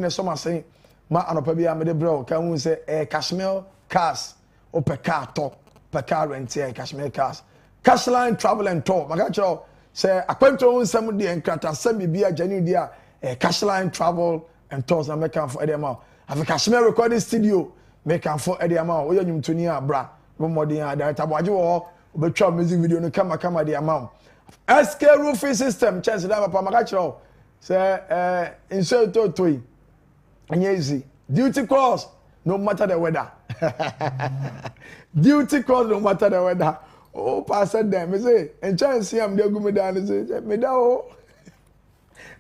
some say ma anopa bia me de bro ka hu say Cashmere cars o per car to per car rent here Cashmere cars Cashline travel and tour maka cho say akwanto nsam de enkrata sam bia jani dia Cashline travel and tours na make am for edema have Cashmere recording studio make am for edema o yanyum tuni abra mo modern a director boaje wo obetwa music video no kama de amount SK roofing system chance da papa maka cho say insert to toy easy duty calls no matter the weather duty calls no matter the weather oh pastor them me say and chance am dey go me down say me da o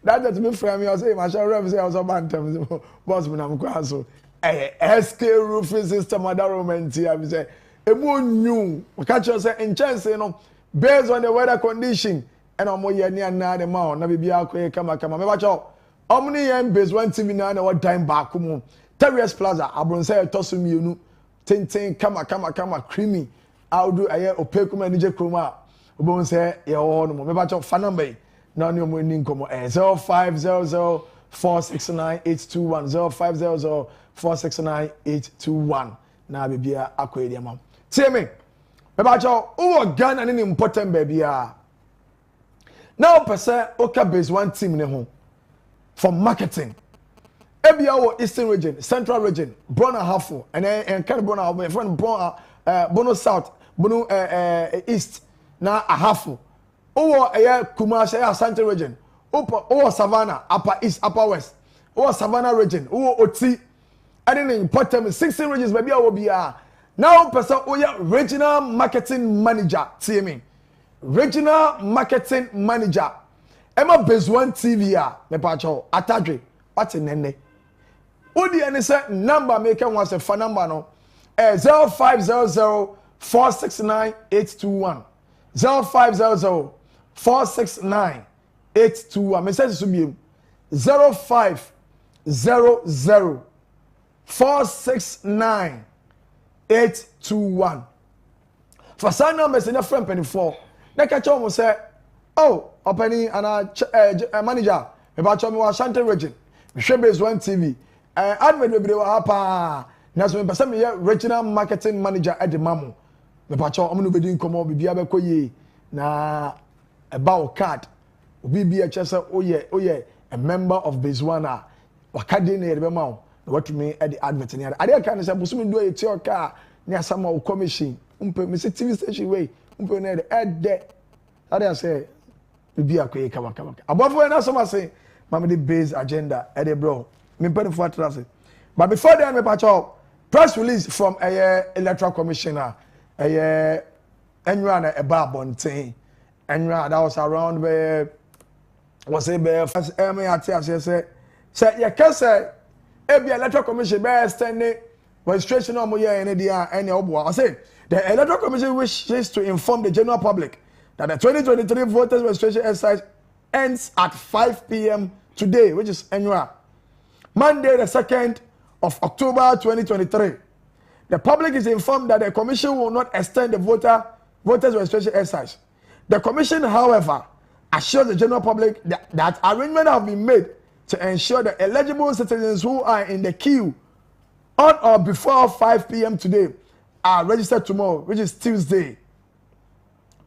that me frame me say my shall rev say I was bantam boss me na me kwa so SK roofing system other romantic I say emu new catch you say in chance no based on the weather condition and omo ye ni ana de ma na bibia akọ kama me ba cho omni yen base 1 TV na na what time back mu Terrace Plaza abronsa etoso mienu ten kama creamy audu aye opekuma nije kroma obon say ye ho no me ba cho fa number na ni omo ni nkomo 0500 469 821 na bibia akọ edi am tie me ba cho wo Ghana ni important baby a now person oka base 1 team ne ho for marketing ebia wo Eastern region Central region Brona Hafo and kind Brona Hafo friend Bono South Bono East na Ahafo owo Kumasi Asante region owo Savannah Upper East Upper West owo Savannah region owo Oti and important 16 regions baby wo bia now person oya regional marketing manager see me regional marketing manager Emma base 1 TV me pacho atadwe what nene odi ene say number make one say phone number no 0500 469 821 0500 469 821 me say so be 0500 469 821 for sign numbers in a friend penny for na catch on say oh openi ana manager me ba cho me wa Ashanti region me hwe base 1 TV advert bebre wa hapa na so me pese me regional marketing manager at the mamu me ba cho omo no bedi nkomo bibia be koye na about card obi bia chese oye a member of base 1 a wakade na yebe ma na watumi at the advert ni ade kan say busumi do e ti oka ni asama o commission umpe me say TV station way umpe na de ade say bibi akoye kama abofo na so ma say mama the base agenda e dey bro me pay for traffic but before then me patch press release from electoral commissioner enwa na eba bonten enwa that was around where was say be first me ati say you can say ebi electoral commission be extend registration on moye ene dia ene obo I say the electoral commission wishes to inform the general public that the 2023 voters registration exercise ends at 5 p.m. today, which is annual Monday, the 2nd of October 2023. The public is informed that the commission will not extend the voters registration exercise. The commission, however, assures the general public that arrangements have been made to ensure that eligible citizens who are in the queue on or before 5 p.m. today are registered tomorrow, which is Tuesday,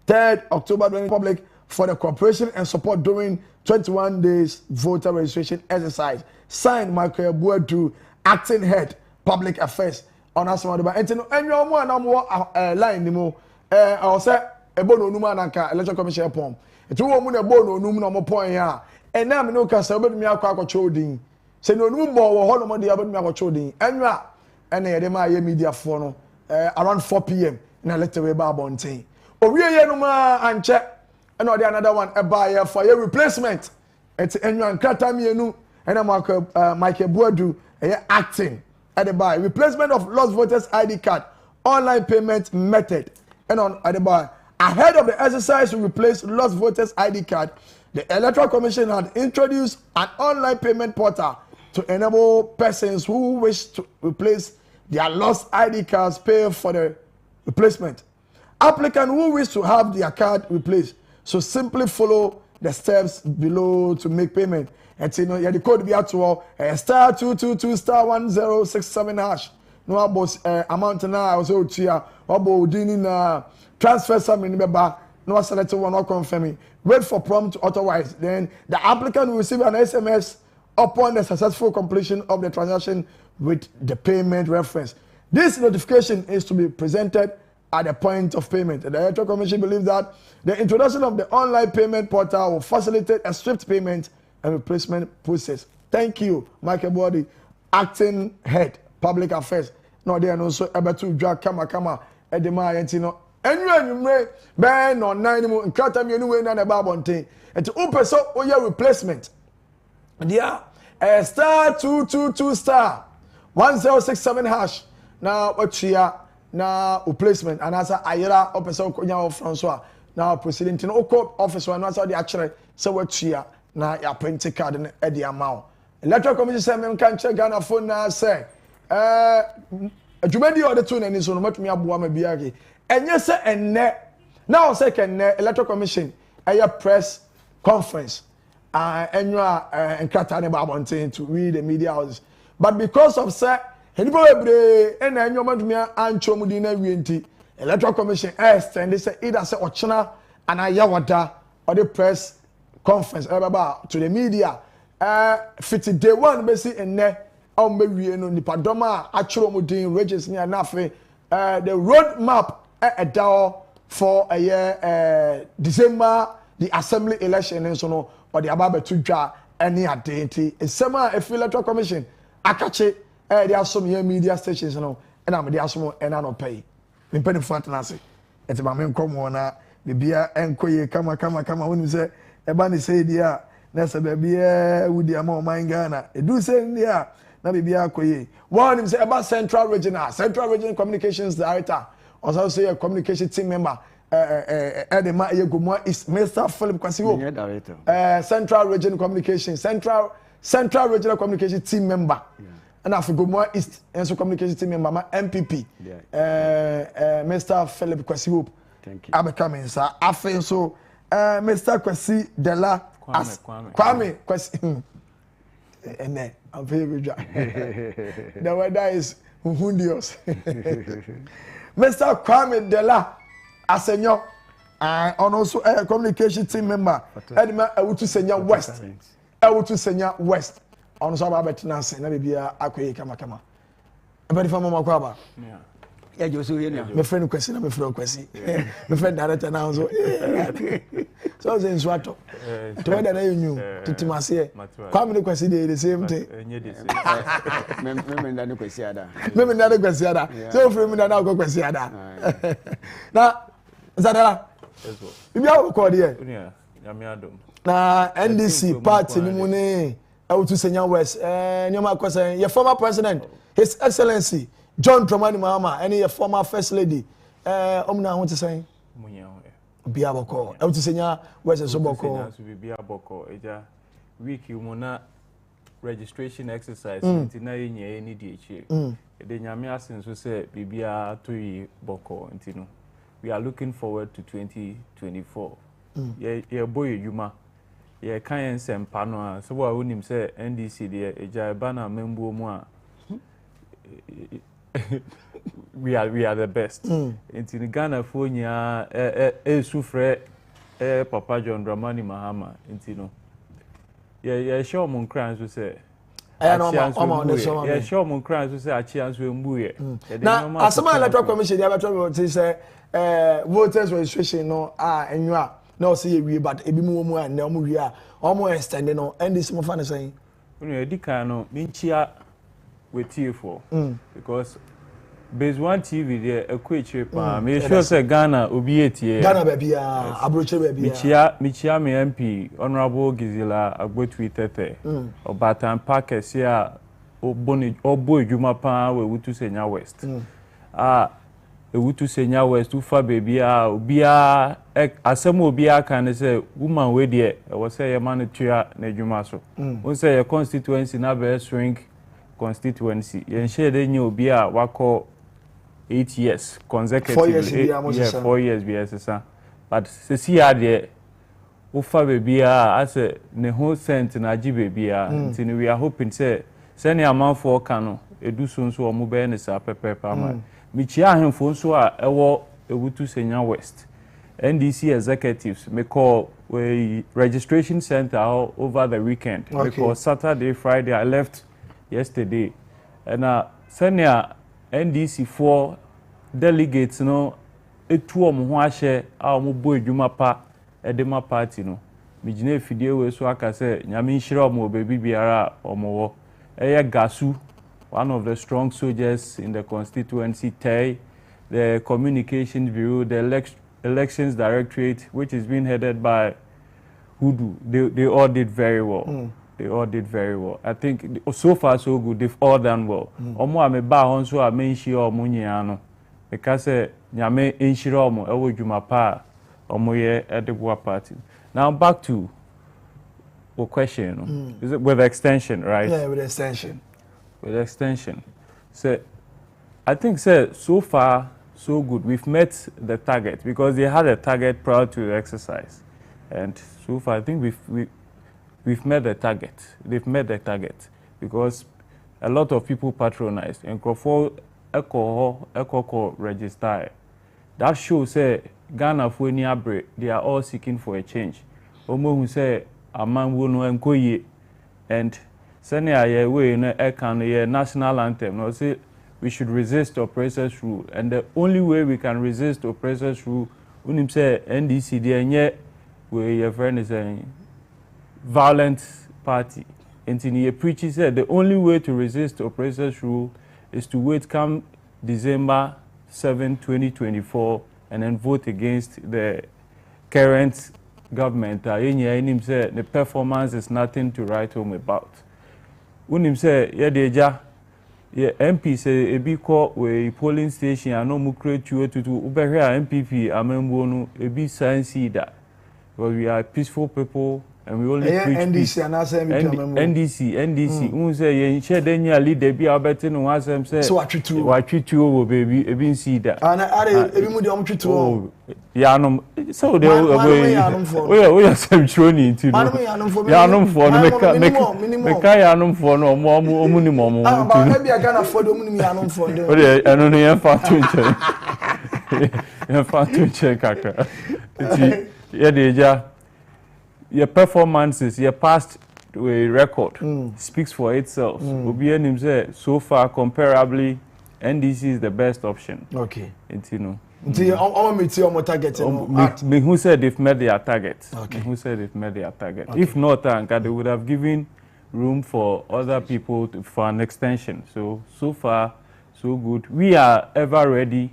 3rd October 2023, public for the cooperation and support during 21 days voter registration exercise. Signed Michael Buedu, acting head public affairs on us about and no more line anymore. I say a bono numa nanka electoral commission pom. It will moon a bono num no point here. And now no cast about me aqua choding. Say no more or honor about me choding. And the media for around 4 p.m. in a letter way bontain. We no ma and check and another one a buyer for your replacement. It's anyone Katamienu and I'm Michael Buedu acting at the buy. Replacement of lost voters ID card, online payment method. And on at the buy. Ahead of the exercise to replace lost voters ID card, the Electoral Commission had introduced an online payment portal to enable persons who wish to replace their lost ID cards pay for the replacement. Applicant who wish to have their card replaced so simply follow the steps below to make payment. and you know you the code be out to star 222 star 1067 hash. No about amount na I was out here about dini na transfer some in beba no select one not confirming. Wait for prompt otherwise then the applicant will receive an SMS upon the successful completion of the transaction with the payment reference. This notification is to be presented at the point of payment. The Electoral Commission believes that the introduction of the online payment portal will facilitate a swift payment and replacement process. Thank you, Michael Body, Acting Head, Public Affairs. No, they are also able to drag kama edema yentino. Anyway, ben on 9 mo nkata me anyway na the babonten. And to open so oya replacement. Dia star 222 star 1067 hash. Now what na replacement and as ayera opesa okonya of François now proceeding to oko office one as the actually so what na ya print card na e the amount. Electoral Commission say me kan check Ghana phone na say adwumadi o de to na ni so no matumi aboa ma biake enye se enne now say ken Electoral Commission a press conference enwa enkrata ne ba bonten to read the media houses but because of say henipo ebre ena enwa matumi ancho mu di na wienti Electoral Commission extend say either say ochina and ayawada or the press conference to the media 50 day one be see enne mewie no nipadoma achiro mudin regis ni anafe the road map for a year December the assembly election and so no or the ababa to dwa any identity esema Electoral Commission akache there are some media stations no and am there are some and no pay me pay for atanase eti ma me nkomo na bibia enkoye kama wonu se eba ni say dia na se bibia wudi ama o man Ghana edu say dia na bibia akoye one him say about central regional communications director also say a communication team member Edema Yegumwa is Mr. Philip Kwasiwo central regional communication central regional communication team member and Afigumwa East and communication team member MPP Mr. Philip Kwasiwo thank you abecoming sir afen so Mr. Kwasi Dela Kwame Kwasi and I'm very dry. The weather is hundios. Mr. Kwame Dela Asenyo and also a communication team member Edma Ewutu Senya West on so about Nancy na bibia akoye kama abadi fama makwaba yeah Josu here na me friend Kwasi na me friend Kwasi me friend director now so so in Swato to whether they knew titimase Kwame Kwasi the same thing me ndane Kwasi ada so free me na go Kwasi ada na Zadala bibia wo call there na NDC party ni mu ne Ewutu Senya West nyoma kwasa your former president His Excellency John Dramani Mahama and your former first lady omna won to say bia boko Ewutu Senya West so boko bia boko eja week you na registration exercise ntina yenye ni di echi de nyame asen so say bibia to yi boko ntino we are looking forward to 2024 ye boy yuma ye kan sempa no a so wa wonim say NDC de eja ba na membuo mu a we are the best in Ghana for nya sufre Papa John Dramani Mahama intino yeah show mon cran so say yeah show mon cran so say achian so mbuye na asema Electoral Commission dey better say voters registration no enwa na say we but ebi mu mu na omo wi a omo extend no and this mo fa na say unu edika no minchia for because base one TV there a quick pa me sure say Ghana obi etie Ghana ba bia abroche ba bia michia me MP honorable Gizila Agbotwi Tete Obatan Parkes ya obo edwuma pa we Ewutu Senya West Ewutu Senya West ufa bebia obia asemo obia kan say woman we there was say man tua na edwuma so won say your constituency na be swing constituency yen share dey nye obi a wako 8 years consecutively 4 years be SSA but se see here ufa baby as a ne ho sent na agi baby nti we are hoping say send your man for kano edu so nso omo be ne sa pepepa ma mi chia ahemfo nso a ewo ewutu senya west NDC executives me call registration center over the weekend because Saturday Friday I left yesterday and senior NDC for delegates no etu omo ho ahye a omo bo edwuma pa edema party no mi gine fidie we so aka say nyame nhire omo bebi biara omo wo eye gasu one of the strong soldiers in the constituency the communications bureau the elections directorate which is being headed by Hudu they all did very well they all did very well I think so far so good they've all done well omo ameba ho so amenhie omo nyia no because nyame enhire omo ewo dwuma pa omo ye edebua party now back to the question is it with extension right yeah with extension so I think so far so good we've met the target because they had a target prior to the exercise and so far I think we've met the target they've met the target because a lot of people patronized and for eco register that shows Ghana for any abre they are all seeking for a change omo who say amanwo no enkoye and senior ye we no can ye national anthem no say we should resist oppressors rule and the only way we can resist oppressors rule unim say NDC dey enye we your friend is a violent party and he preaches said the only way to resist oppressors rule is to wait come December 7 2024 and then vote against the current government him say the performance is nothing to write home about unim say ye deja ye MP say ebi call we polling station ano mu create tutu ubehwe MPP amembo no ebi science that because we are peaceful people and we only preach NDC and NDC who say ye share den ya leader bi abete no asem say so watwitu wo baby ebi see that and are ebi mu de omtwitu ya no so they we are some training into ya no for no meka ya no for no omu ni mo ba na bia Ghana for omu ni ya no for dem o de eno no yen fa to nche yen fa to nche kaka ti ye deja your performances, your past record speaks for itself. Obi enim say so far comparably NDC is the best option. Okay. It's you know. Target. Me who said they've met their target. Okay. Who said they've met their target. Okay. If not, they would have given room for other people for an extension. So far, so good. We are ever ready.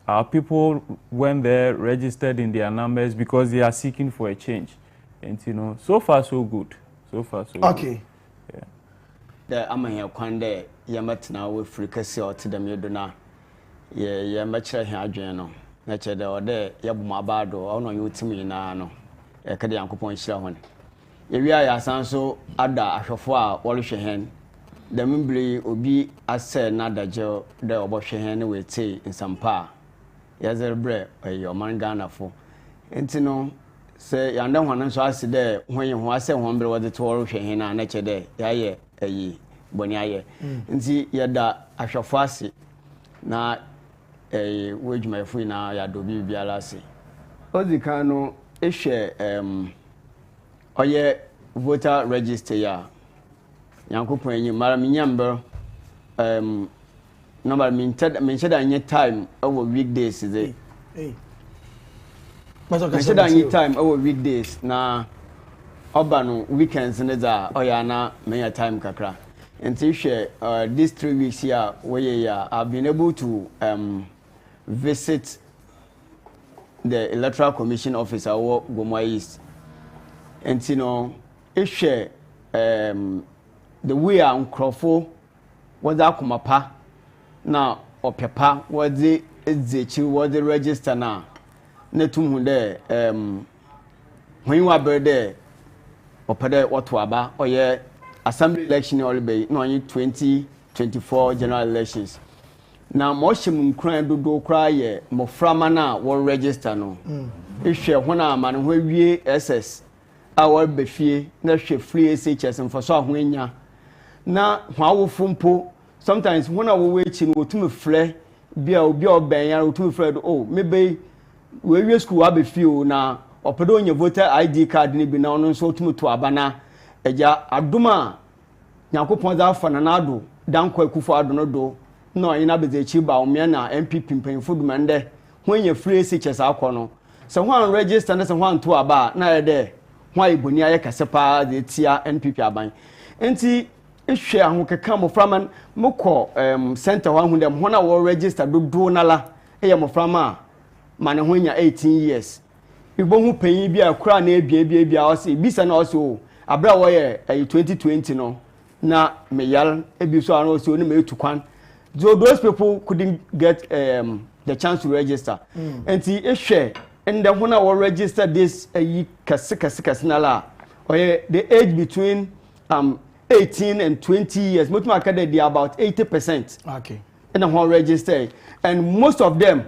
Our people when they're registered in their numbers because they are seeking for a change. And you know, so far so good. So far so okay. Good. Yeah. The amanya kwande yamatna we frikasi o tidam yedona ye machira he adwen no na chede o de yebumabado ono yotimi na no e kede yankopon hira hone ye wi aya sanso ada ahwefo a wolhwe hen da mimbri obi ase na daje de obohwe hen ne we tei nsampa ya zerbre o man Ghana fo entino se yanda hwanan so ase de hwenye ho ase hwombre wode to woro hwe hina na chede yaye ayi boni aye nti yada ahwefo ase na wejuma fu na ya do bibiara ase ozika no ehwe oye voter register ya yankopon anyi mara minyamber number mincheda anye time over weekdays is should any time our weekdays na urban weekends in the oyana many time kakra and these 3 weeks here where I've been able to visit the Electoral Commission office at Gomwa East and you know the way on Crawford was that kumapa now or papa was the register now netum hu de when wa be de opede woto aba oye assembly election all be no 2024 general elections na mo hyem nkran dodo kra ye mo frama na wo register no ehwe ho na ama no ho wie ss our befie na hwe free SHS mfa so ahoanya na hwawofo mpo sometimes when I wo echi no otumi frɛ bia obi obenya otumi frɛ do oh maybe we school abefie o na opedo onye voter ID card ni bi na ono nso otumi to abana eja adoma Nyankopɔn za fa na ado dan kwa kufu ado no do na ɔyina bezechi ba omia na MPP mpanyimfo du mande when you free SHS akɔ no so when register na so when to aba na ye de when iboni aye kase pa de tia NPP aban enti ehwe ahokeka moframa mokɔ center wa hu dem hona wo register do na la eye moframa ma ne ho nya 18 years ibo hu panyin bi akura na ebia o se bisa na o se abra wo ye 2020 no na meyal ebi so aro so ni me tukwan so those people couldn't get the chance to register enti ehwe and then when I will register this kase na la or the age between 18 and 20 years most of my they are about 80%. Okay. And I will register and most of them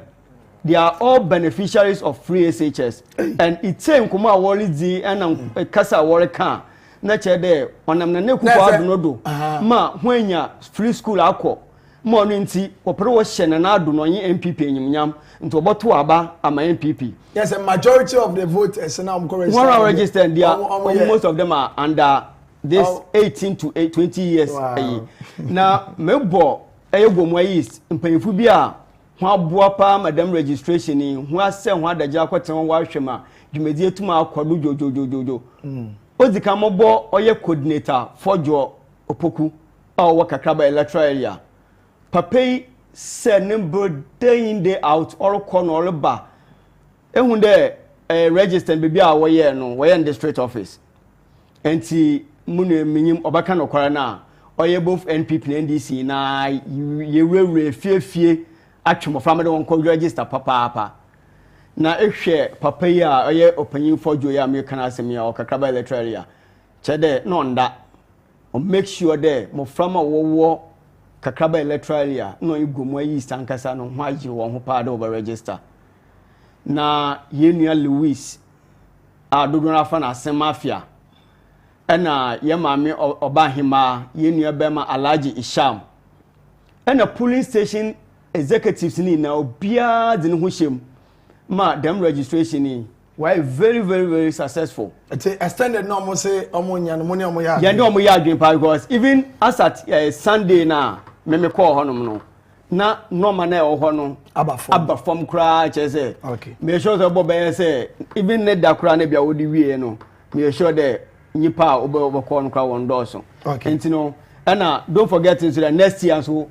they are all beneficiaries of free SHS and it's same kuma awori di and kasa awori kan na che there onam na ne kuko adu no do ma hwanya free school akọ ma no nti opere wo hye na adu no yin MPP enyimnyam nti oboto aba ama MPP. Yes, a majority of the voters now registered they are most of them are under this 18 to 20 years. Wow. Na mebo eyegbomu ayis mpanyimfu bi a ho aboa pa madam registration ni ho ase ho adagya akweten wo ahwema dwumedi etuma akwado jojojojojo ozika mobo oye coordinator fojo opoku o Kakraba electoral area papei se number day in day out or corner or ba ehun de register be bia wo ye no wo ye in the district office enti munu minyim obaka no kwara na oye both NPP and NDC na ye wewre fiefie atwemo famade won ko register papa na ehwe papa yi a oye opanyin fojo ya me kana asem ya o Kakraba electoral area chede no nda o make sure there mo frama wo Kakraba electoral area no igomu ayi sankasa no ho agi won ho pa da over register na yenua Louis a dodo na fa na asem mafia ena ye maame obahima yenua bema Alhaji Isham ena polling station executives ni na obia de ne ho hyem ma dem registration ni why very successful. It's extended no mo say omonya no money omoya. Yeah, no omoya adwen pa because even as at Sunday na me call honom no na normal na e ho no aba form kra che say okay me sure say bobo say even net da kra na bia wodi wie no me sure that nyipa obo call no kra won doso okay enti no and don't forget into the next year so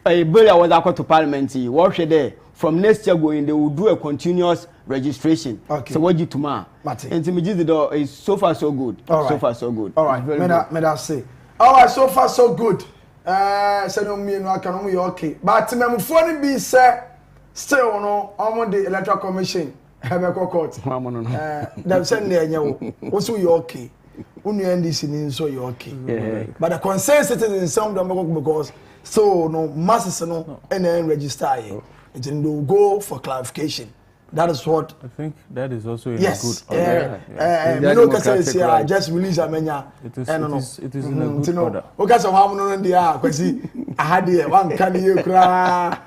a bill was akwa to parliament what should there from next year going they will do a continuous registration. Okay. So what you tomorrow? And to me the door is so far so good. All right. So far so good. All right. Me that say. All right, so far so good. Say no me no aka no you okay. But memfo ni bi say still no on the electoral commission have a court. Them send there nyawo. Also you okay. Unu NDC ni so you okay. Yeah. But the concerned citizens some them because so no masses no and register here. It will go for clarification. That is what I think that is also in yes. a good order. Me no can say I just release amenya. It is in a good order. Okay, so how no dey ah kwesi I had here one can you cry.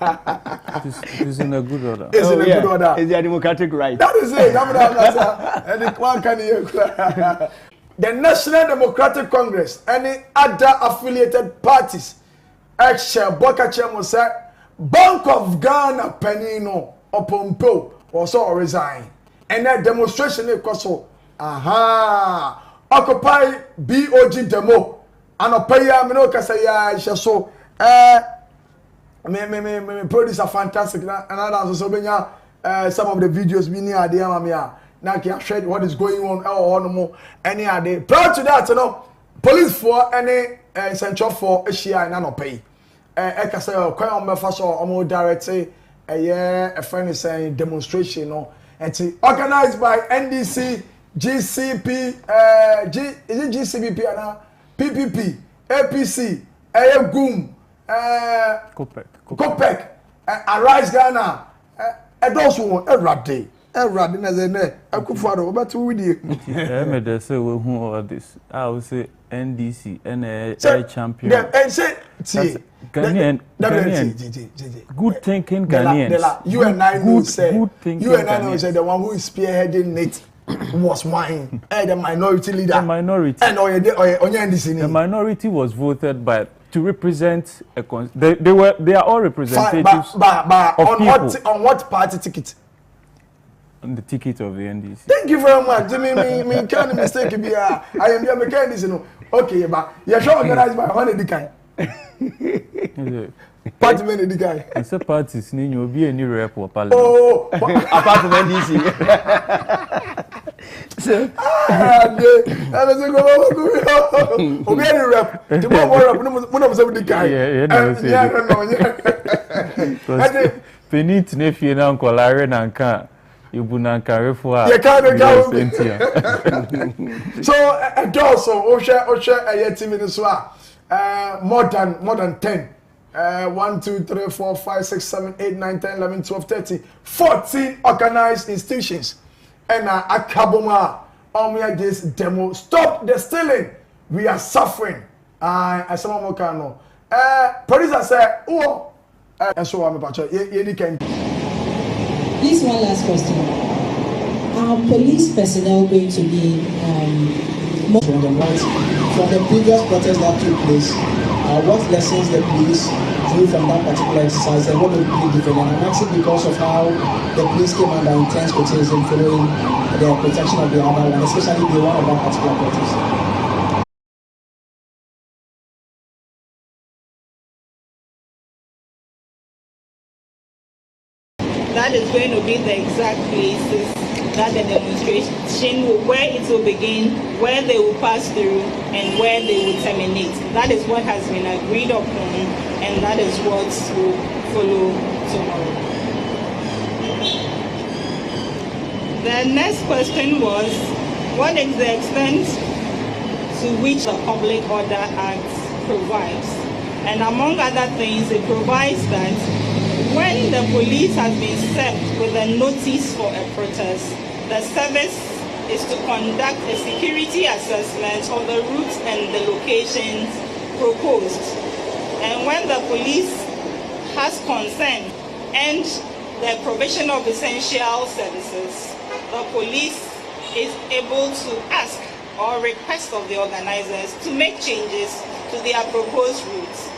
It is in a good order. It's in a good order. It's a democratic right. That is it. And one can you cry. The National Democratic Congress any other affiliated parties Exche Boka Chemo say Bank of Ghana Penino Opompo also resign. And that demonstration so Occupy BOG demo. And Opaya Mino Kasaya so me produce a fantastic and also some of the videos we near the Amamia. Now can share what is going on more any other. Prior to that, you know, police for any central for Asia and no pay. Eka say kwan on me fa so omo direct a friend is saying demonstration no and organized by NDC GCP is it GCPP and PPP APC GUM COPEC Arise Ghana those who every day Everybody na say ne Akufo-Addo obeto with you. Me dey say we who all this. I will say NDC and a champion. And say Ghanaian, good thinking Ghanaians. You and I know say the one who is spearheading it was mine. The minority leader. The minority. And the minority was voted by to represent a they are all representatives of people. On what party ticket? On the ticket of the NDC. Thank you very much. Me can't mistake be I am the mechanic, you know. Okay, but you're sure organized by one of the kind. Party many the guy. It's a party sneaking you'll be any rep or parliament. Oh, apart from NDC. So, I was going to go rep. Tomorrow, one of the guy. Yeah. Penit Nefi and Uncle Larry and Can. You bunan careful. You can't go. So, a dorsal, Osha, a yet minutes. More than 10. 1, 2, 3, 4, 5, 6, 7, 8, 9, 10, 11, 12, 13, 14 organized institutions. And Akaboma, this demo. Stop the stealing. We are suffering. As someone more can know. Producer said, oh, and so I'm about you can. This one last question. Are police personnel going to be more from the previous protests that took place? What lessons the police drew from that particular exercise and what would be different? And I'm asking because of how the police came under intense criticism following the protection of the other one, especially the one of that particular protest. That is going to be the exact places that the demonstration where it will begin, where they will pass through, and where they will terminate. That is what has been agreed upon, and that is what will follow tomorrow. The next question was, what is the extent to which the Public Order Act provides? And among other things, it provides that when the police has been served with a notice for a protest, the service is to conduct a security assessment of the routes and the locations proposed. And when the police has consent and the provision of essential services, the police is able to ask or request of the organizers to make changes to their proposed routes,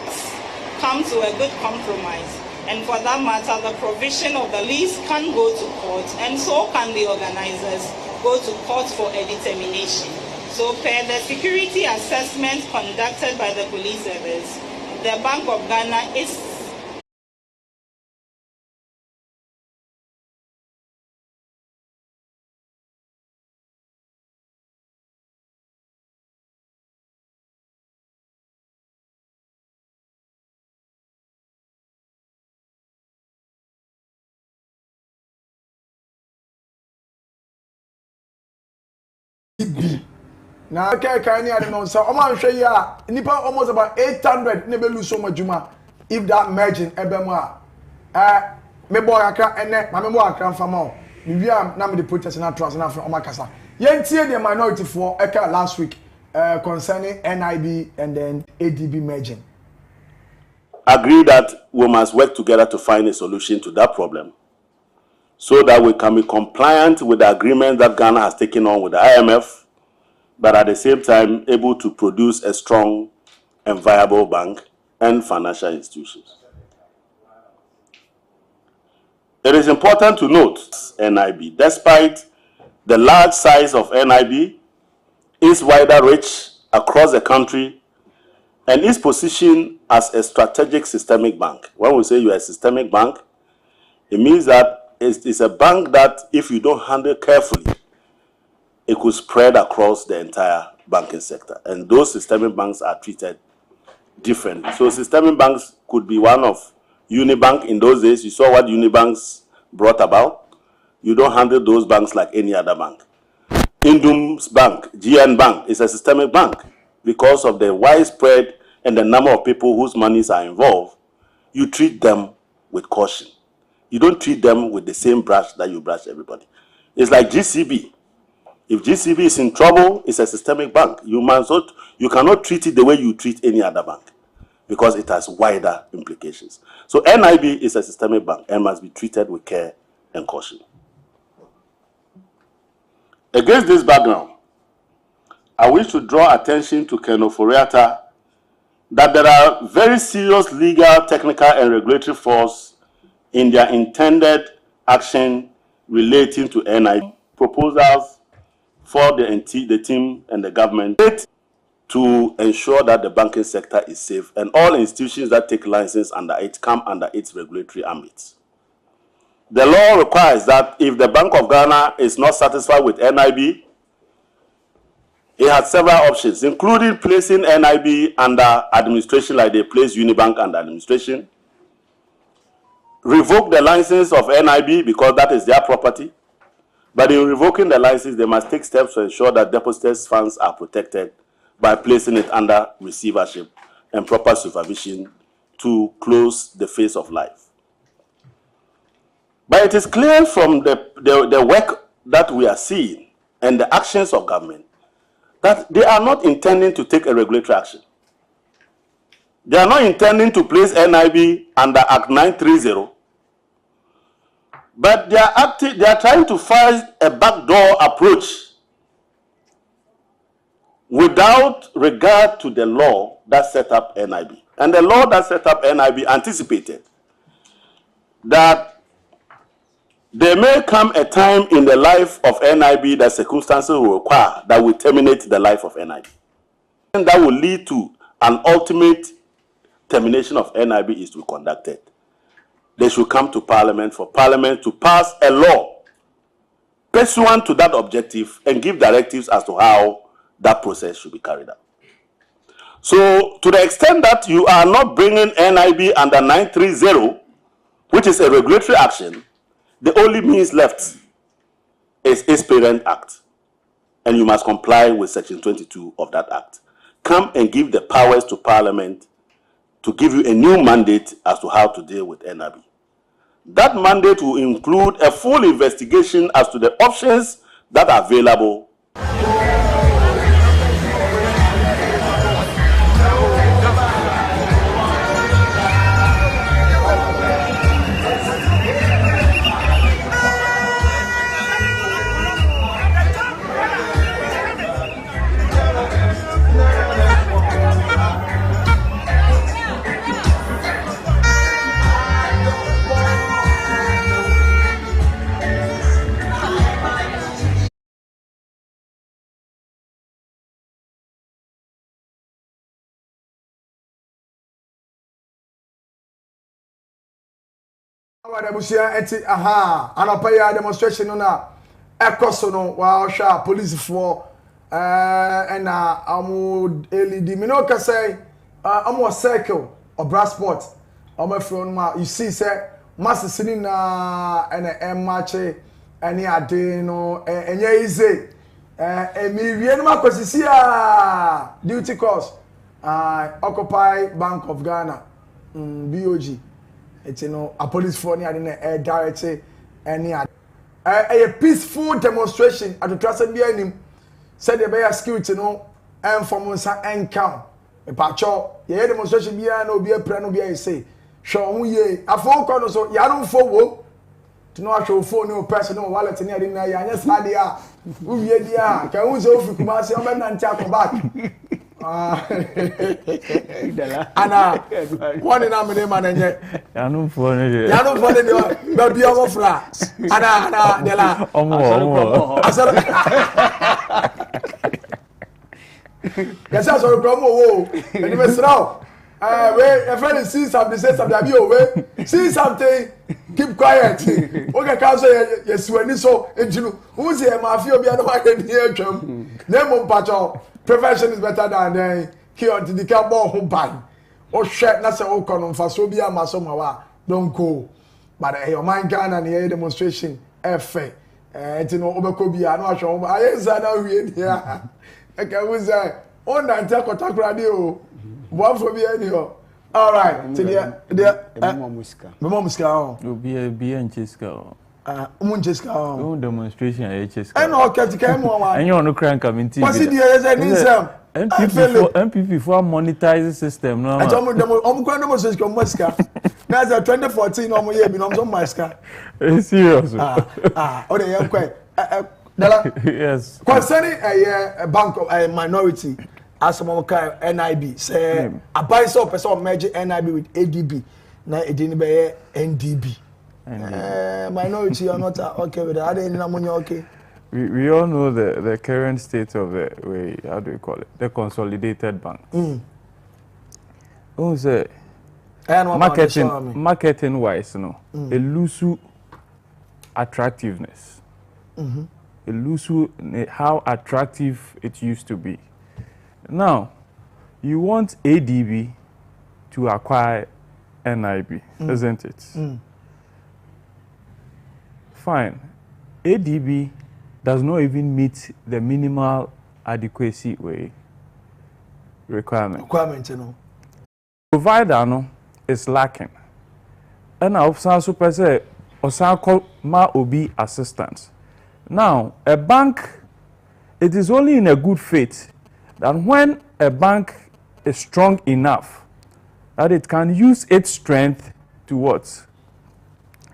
come to a good compromise. And for that matter, the provision of the lease can go to court, and so can the organizers go to court for a determination. So per the security assessment conducted by the police service, the Bank of Ghana is Now, okay, can you know? So, I'm going to show you. Nipa almost about 800 never lose so much juma if that merging ebema. Me boy aka ene, ma me boy aka fama. We am na me the protest na trust na from Omakasa. Yentie the minority for eka last week concerning NIB and then ADB merging. Agree that we must work together to find a solution to that problem, so that we can be compliant with the agreement that Ghana has taken on with the IMF, but at the same time able to produce a strong and viable bank and financial institutions. It is important to note NIB, despite the large size of NIB, its wider reach across the country, and its position as a strategic systemic bank. When we say you are a systemic bank, it means that it's a bank that if you don't handle carefully, it could spread across the entire banking sector. And those systemic banks are treated differently. So systemic banks could be one of Unibank. In those days, you saw what Unibanks brought about. You don't handle those banks like any other bank. Indum's Bank, GN Bank, is a systemic bank because of the widespread and the number of people whose monies are involved. You treat them with caution. You don't treat them with the same brush that you brush everybody. It's like GCB. If GCB is in trouble, it's a systemic bank. You cannot treat it the way you treat any other bank because it has wider implications. So NIB is a systemic bank and must be treated with care and caution. Against this background, I wish to draw attention to Ken Ofori-Atta that there are very serious legal, technical, and regulatory flaws in their intended action relating to NIB proposals for the team and the government to ensure that the banking sector is safe and all institutions that take license under it come under its regulatory ambit. The law requires that if the Bank of Ghana is not satisfied with NIB, it has several options, including placing NIB under administration like they place Unibank under administration, revoke the license of NIB because that is their property, but in revoking the license, they must take steps to ensure that depositors' funds are protected by placing it under receivership and proper supervision to close the face of life. But it is clear from the work that we are seeing and the actions of government that they are not intending to take a regulatory action. They are not intending to place NIB under Act 930, but they are trying to find a backdoor approach without regard to the law that set up NIB. And the law that set up NIB anticipated that there may come a time in the life of NIB that circumstances will require that will terminate the life of NIB. And that will lead to an ultimate termination of NIB is to be conducted. They should come to Parliament for Parliament to pass a law pursuant to that objective and give directives as to how that process should be carried out. So, to the extent that you are not bringing NIB under 930, which is a regulatory action, the only means left is its Parent Act, and you must comply with Section 22 of that Act. Come and give the powers to Parliament to give you a new mandate as to how to deal with NIB. That mandate will include a full investigation as to the options that are available. Our eti aha anapaya demonstration na ekoso no wa hwa police for na amu LED me no ka say amu circle or brass sport amu from ma you see say mass sini na na match any ade no enye easy mi wie no makosisi a duty course Occupy Bank of Ghana BOG. It's a police for any direct any a peaceful demonstration at the trust and said the bear security and from and count a patch yeah demonstration be no be a plan be say show ye a phone call so ya don't forward to know show phone no personal wallet near the ya yes hadia who ye dia can who so Kumasi on and take back Ana one in our name and Yanu for it. Yanu for the baby of flat. Ana de la Yes, I saw a promo. And you must know. Wait, a friend sees something, says something, away. See something, keep quiet. Okay, can't say yes, when you saw it. Who's here? Mafia be otherwise near them. Name of Pacho. Prevention is better than cure to the carbon home buy. Or share not so common for Sobia Masomawa. Don't go. But your mind gun and the demonstration, FA. It's no Obakobia, I'm not sure. I ain't here. I can say, oh, and take a radio. One for me, anyhow. All right. The Momuska. Will be a B and Chisco. Muncheska. Demonstration at HS. I know Katika Mwa. And you're no crank coming to what's it here? MPP for monetizing system. No, I told them, I'm going to Moscow, Moscow. Now, 2014, no more year, but I'm so Moscow. Serious. Oh, they are quite. Yes. Concerning a bank of a minority, as some kind NIB, say, a buy so person merge NIB with ADB. Now, it didn't be NDB. Minority are not okay with that. I didn't know okay. We all know the current state of the way, how do you call it? The consolidated banks. Oh, say marketing wise, a loose attractiveness. A loose how attractive it used to be. Now, you want ADB to acquire NIB, isn't it? Fine. ADB does not even meet the minimal adequacy way requirement. Provider is lacking. And now also per se osanko ma obi assistance. Now, a bank, it is only in a good faith that when a bank is strong enough that it can use its strength to what?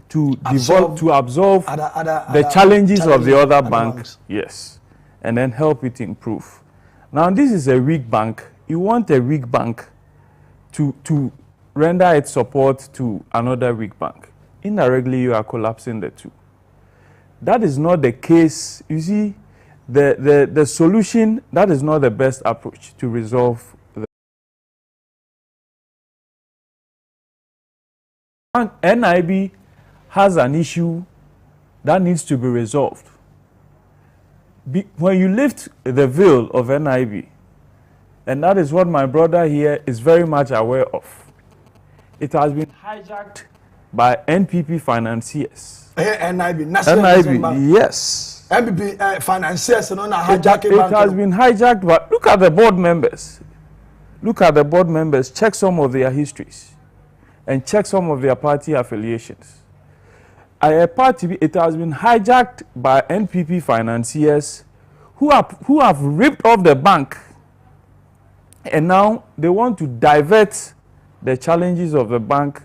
To develop, to absorb the challenges of the other banks, yes, and then help it improve. Now, this is a weak bank. You want a weak bank to render its support to another weak bank. Indirectly, you are collapsing the two. That is not the case. You see, the solution, that is not the best approach to resolve the NIB has an issue that needs to be resolved. When you lift the veil of NIB, and that is what my brother here is very much aware of, it has been hijacked by NPP financiers. NIB, yes. NPP financiers, hijacking it has been hijacked, but look at the board members. Look at the board members, check some of their histories, and check some of their party affiliations. It has been hijacked by NPP financiers who have ripped off the bank, and now they want to divert the challenges of the bank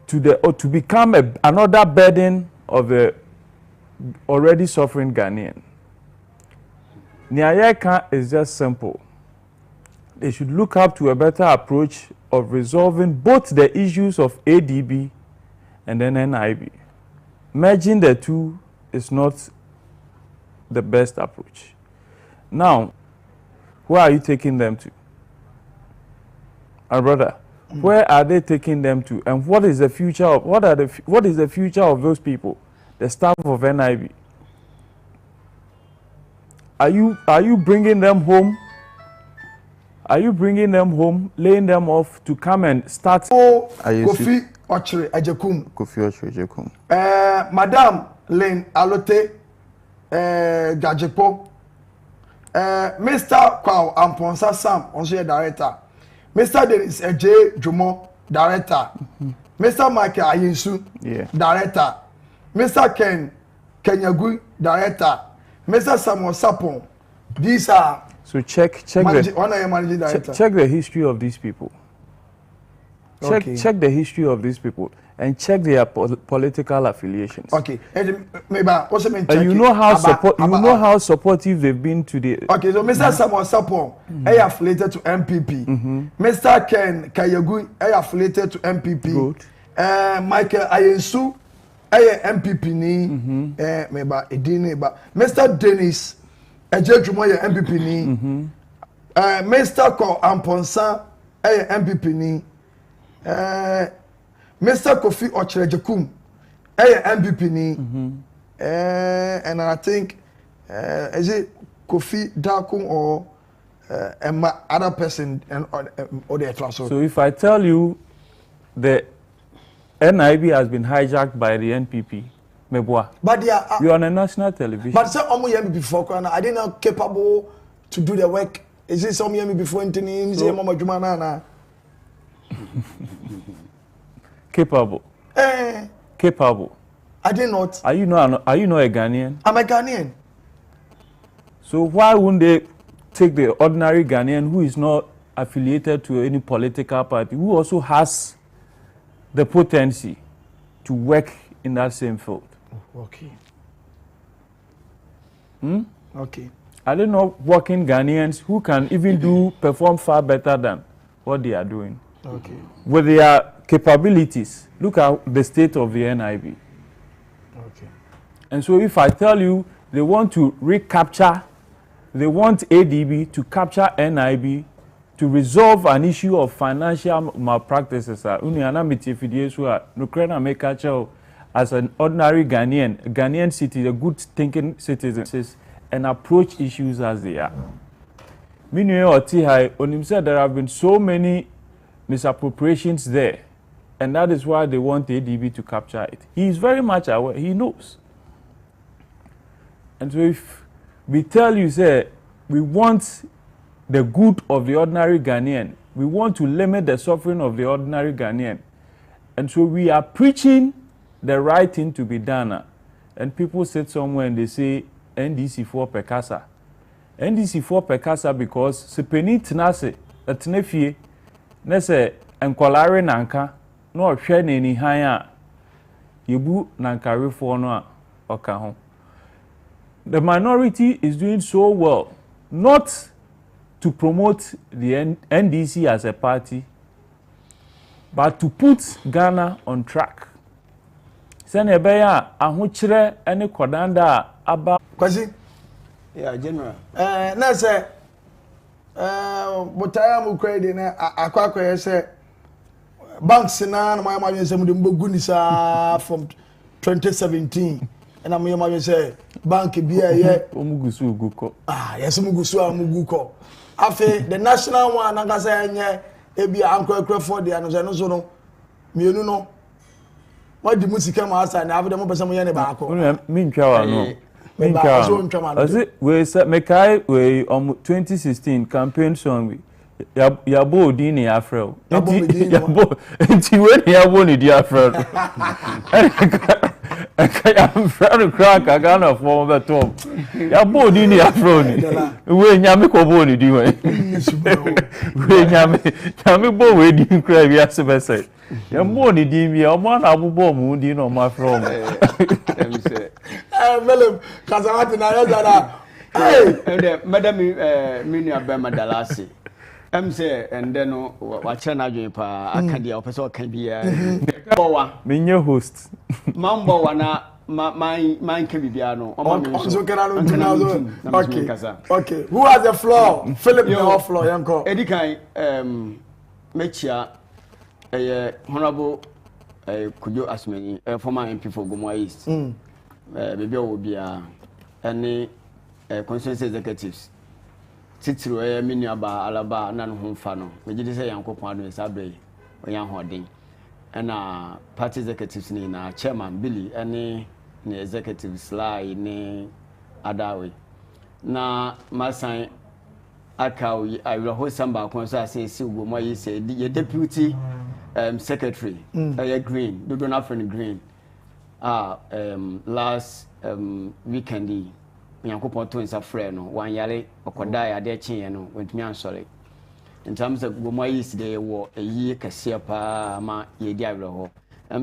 to become another burden of the already suffering Ghanaian. Nyayeka is just simple. They should look up to a better approach of resolving both the issues of ADB and then NIB. Merging the two is not the best approach. Now, where are you taking them to? Our brother, where are they taking them to? And what is the future of what is the future of those people, the staff of NIB? Are you bringing them home? Are you bringing them home, laying them off to come and start? Kofi Ochre Ejekum. Madam Lynn Alote Gajepo. Mr. Kwao Amponsa Sam, also a director. Mr. Dennis J. Jumo, director. Mr. Michael Ayinsu, director. Mr. Ken Kenyagui, director. Mr. Samuel Sapon. These are. So check the history of these people. Check the history of these people and check their political affiliations. Okay. And you know how supportive they've been to the. Okay, so Mr. Samuel Sapon, affiliated to MPP. Mr. Ken Kayagui, affiliated to MPP. Good. Michael Ayensu, MPP ni. Mr. Dennis Ejejumo, MPP ni. Mr. Ko Amponsa, MPP ni. Mr. Kofi Ochre Ejekum, MPP ni. And I think is it Kofi Dakum or other person and or the transfer. So if I tell you the NIB has been hijacked by the NPP, but they are you're on a national television. But some Omo before I didn't know capable to do the work. Is it some year before Anthony say Mama Jumana? Capable. Capable. I did not. Are you not a Ghanaian? I'm a Ghanaian. So why wouldn't they take the ordinary Ghanaian who is not affiliated to any political party, who also has the potency to work in that same field? Okay. Okay. Are they not working Ghanaians who can even perform far better than what they are doing? Okay. With their capabilities, look at the state of the NIB. Okay. And so if I tell you they want to recapture, they want ADB to capture NIB to resolve an issue of financial malpractices, as an ordinary Ghanaian citizen, a good thinking citizen, and approach issues as they are. Meanwhile, Onim said there have been so many misappropriations there, and that is why they want ADB to capture it. He is very much aware, he knows. And so if we tell you, say, we want the good of the ordinary Ghanaian, we want to limit the suffering of the ordinary Ghanaian, and so we are preaching the right thing to be done, and people sit somewhere and they say NDC4 Pekasa. NDC4 Pekasa because sepeni tenase atenefie na se enkwalare nanka na ohwe na ni han a yebu nankarefo no a oka ho. The minority is doing so well, not to promote the NDC as a party, but to put Ghana on track. Sene beya ahokyere ene kodanda aba Kwasi. Yeah, General. Na say botaya mu credit na akwa say banks na my imagine say mu de mbogu ni sa from 2017 and I'm imagine say bank bia ye omugusu uguko. Yes mugusu amuguko. Afi the national one na say enye ebi anko for the no so no mienu no what the music come outside na after mo pese mo ye ne ba ko. Me ntwa wa no. We said Mekai we 2016 campaign song Yabo Dini Afro. Nti when Yabo ni di Afro. I'm proud to crack a gun of one of the top. Yabo Dini Afro ni. We nyame ko bo ni di we. We nyame bo we di cry we asebese. Yabo ni di mi o ma na abubo mu di no ma from. Melem Kazawati na yazara. Hey, madam mini abema dalasi. Say and then watch na adwen pa akadia opese kan bia. Bowa. Menye host. Mambo wana man can bia no. Okay. Who has the floor? Philip the floor yanko. Edikan mechia honorable Kujo Asmeni former MP for Gomoa East. Baby Obia any constituency executives. Titiro mini aba alaba na no homfa no. Me gidi say yankopon ado sabre oyan hoden. Na party executives ni na chairman Billy any ne executives Sly ne Adawe. Na masan akawi I host samba kon so say si Gomoa yi say the deputy secretary Green, do not friend Green. Last weekend Yankopon to nsa frɛ no wan yare okoda ya de kyen no wentumi ansɔre in terms of Gomoa East dey wo eyi kase pa ma ye di awre ho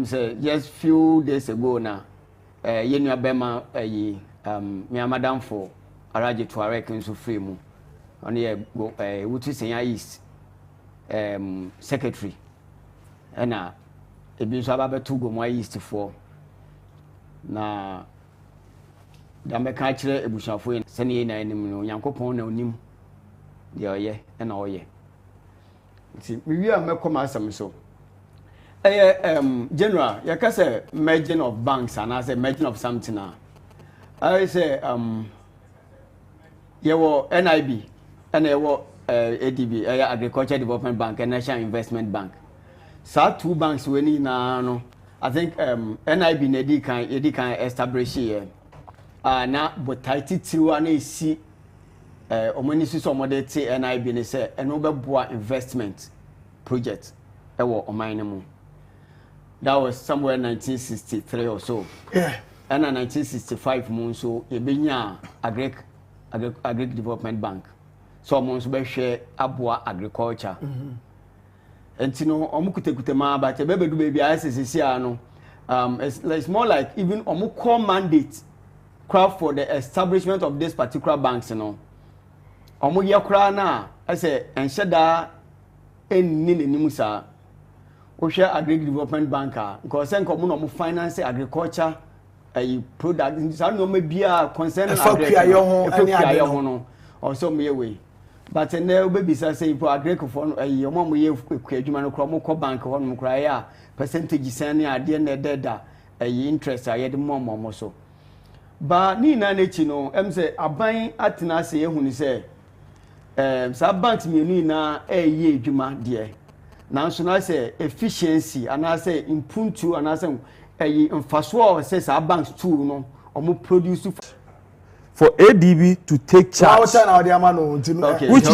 say just few days ago na ye nua bema eyi me madam for Araje Tuareg nso free mu on ye Wutu Senya East secretary na ebi nso ababetu Gomoa East for na dambe ka kire ebushafo yin sene ye na anim no Yankopon na onim de oye na oye nti mi wi a mekoma asem so general ya ka say merging of banks and as a merging of something I say ye wo NIB and ye wo ADB Agriculture Development Bank and National Investment Bank so two banks we ni na no I think NIB na di kan establish here na botaiti tiwa na esi omani so omode ti NIB ne say eno beboa investment project ewo oman ne mu That was somewhere 1963 or so. Yeah. And in 1965 months so Ebenya Agric Development Bank. So months be share Abua Agriculture. And you know, omukute but baby do baby ICCC no. It's more like even core mandate craft for the establishment of this particular banks, you know. Yakra na I say and shada en nini nimusa. Share Agric Development Banker because then come finance agriculture a product so no maybe a concern agriculture also me way but now baby say for agriculture for your mom we adwuma no kro bank ho kra ya percentage send ade na deda interest ayede mom so ba ni na nechi no em say aban atena say ehunu say sa banks me ni na ye adwuma de nanso na say efficiency and I say impuntu and I say mfaso say sa banks too no omo produce for ADB to take charge. Okay, which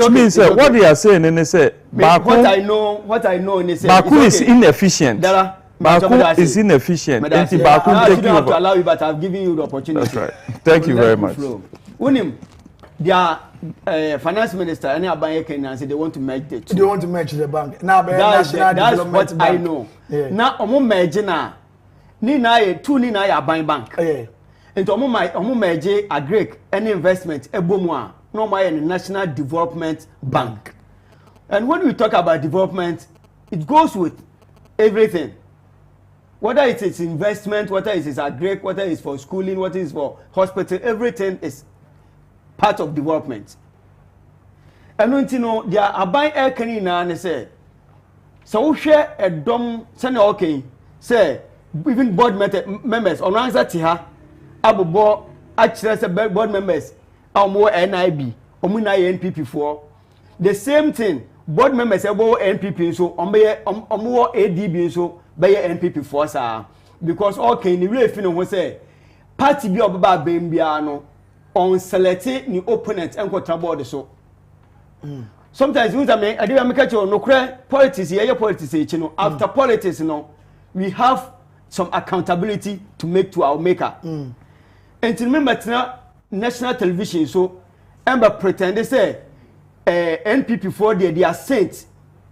means what they are saying and they say what I know and they say Baku is inefficient. Baku is inefficient. Baku take you to allow you, but I've given you the opportunity. That's right. Thank you very much. Unim their finance minister and Abanye Kenya say they want to merge the two. They want to merge the bank. Now that's what I know. Now omo merge na ni na ye two ni na ya bank. Into omo merge Agric any investment ebomu a no my National Development Bank. And when we talk about development, it goes with everything. Whether it is investment, whether it is Agric, whether it's for schooling, whether it's for hospital, everything is part of development. And when you know they are buying air canina and say, so we share a dom, say okay, say even board members on answer to her, Abu Bo actually say board members are more NIB, or NPP for the same thing. Board members are more NPP so on more ADB so by NPP for sir because okay, the real thing was say party be about Bembiano. On selecting the opponent and control board so. Sometimes you say I do make sure no politics here politics you know after politics you know we have some accountability to make to our maker. And to remember national television so Ember pretend they say NPP for they are saints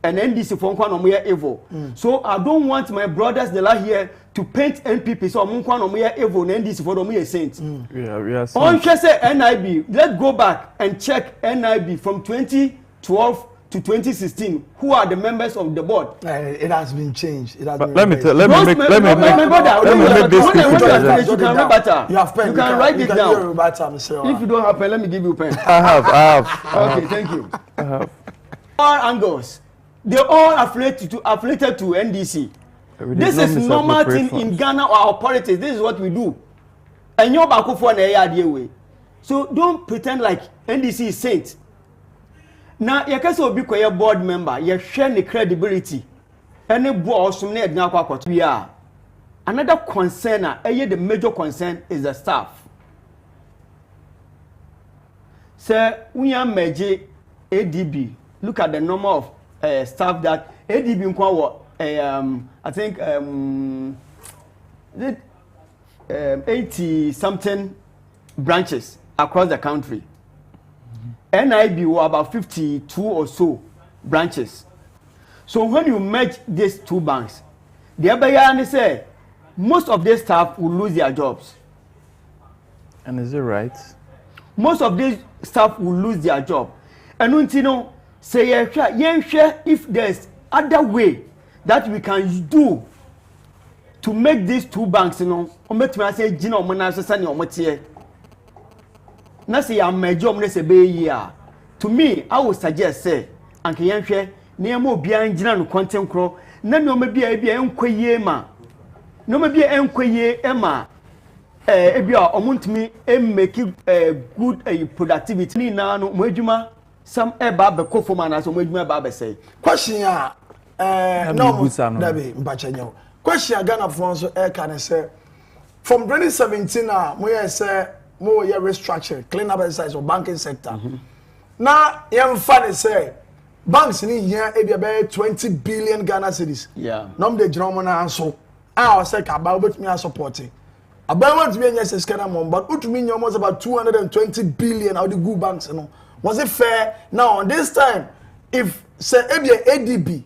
and NDC for one evil. So I don't want my brothers they are here to paint NPP so Munkwan Omoya evil and NDC for Omoya saints. Yeah, we are saints. On say NIB, let's go back and check NIB from 2012 to 2016. Who are the members of the board? It has been changed. It has been let me make this You can rebuttal. You can write it down. If you don't have pen, let me give you pen. I have. Okay, thank you. I have. All angles. They all affiliated to NDC. This is normal thing in Ghana or our politics. This is what we do. And you're back for an way. So don't pretend like NDC is saint. Now, you can also be a board member. You share the credibility. Any board we are. Another concern, the major concern is the staff. Sir, we are major ADB. Look at the number of staff that ADB I think 80 something branches across the country. NIB were about 52 or so branches. So when you merge these two banks, the other say most of their staff will lose their jobs. And is it right? Most of these staff will lose their job. And you know, say if there's other way that we can do to make these two banks, you know, say Gino Monasani or Motier. Nasi am my job nese be year. To me, I would suggest say, Anke Yanshe, near more behind Gina no content crow, none no maybe a be enquire ma. No maybe enquire Emma. Ebia omuntimi make good productivity na no mojuma some eba be ko foma na so mojuma ba be say. Question no Dabi Mbachenyo. Question Ghana for so can say from 2017 mo say mo restructure clean up exercise or banking sector. Now yam funny say banks ni here e be 20 billion Ghana cedis. Yeah. Nom de jino na anso. I say ka ba obetumi support. Aba want to be any scanner mom but utumi nya almost about 220 billion out the good banks no. Was it fair? Now this time if say ebia ADB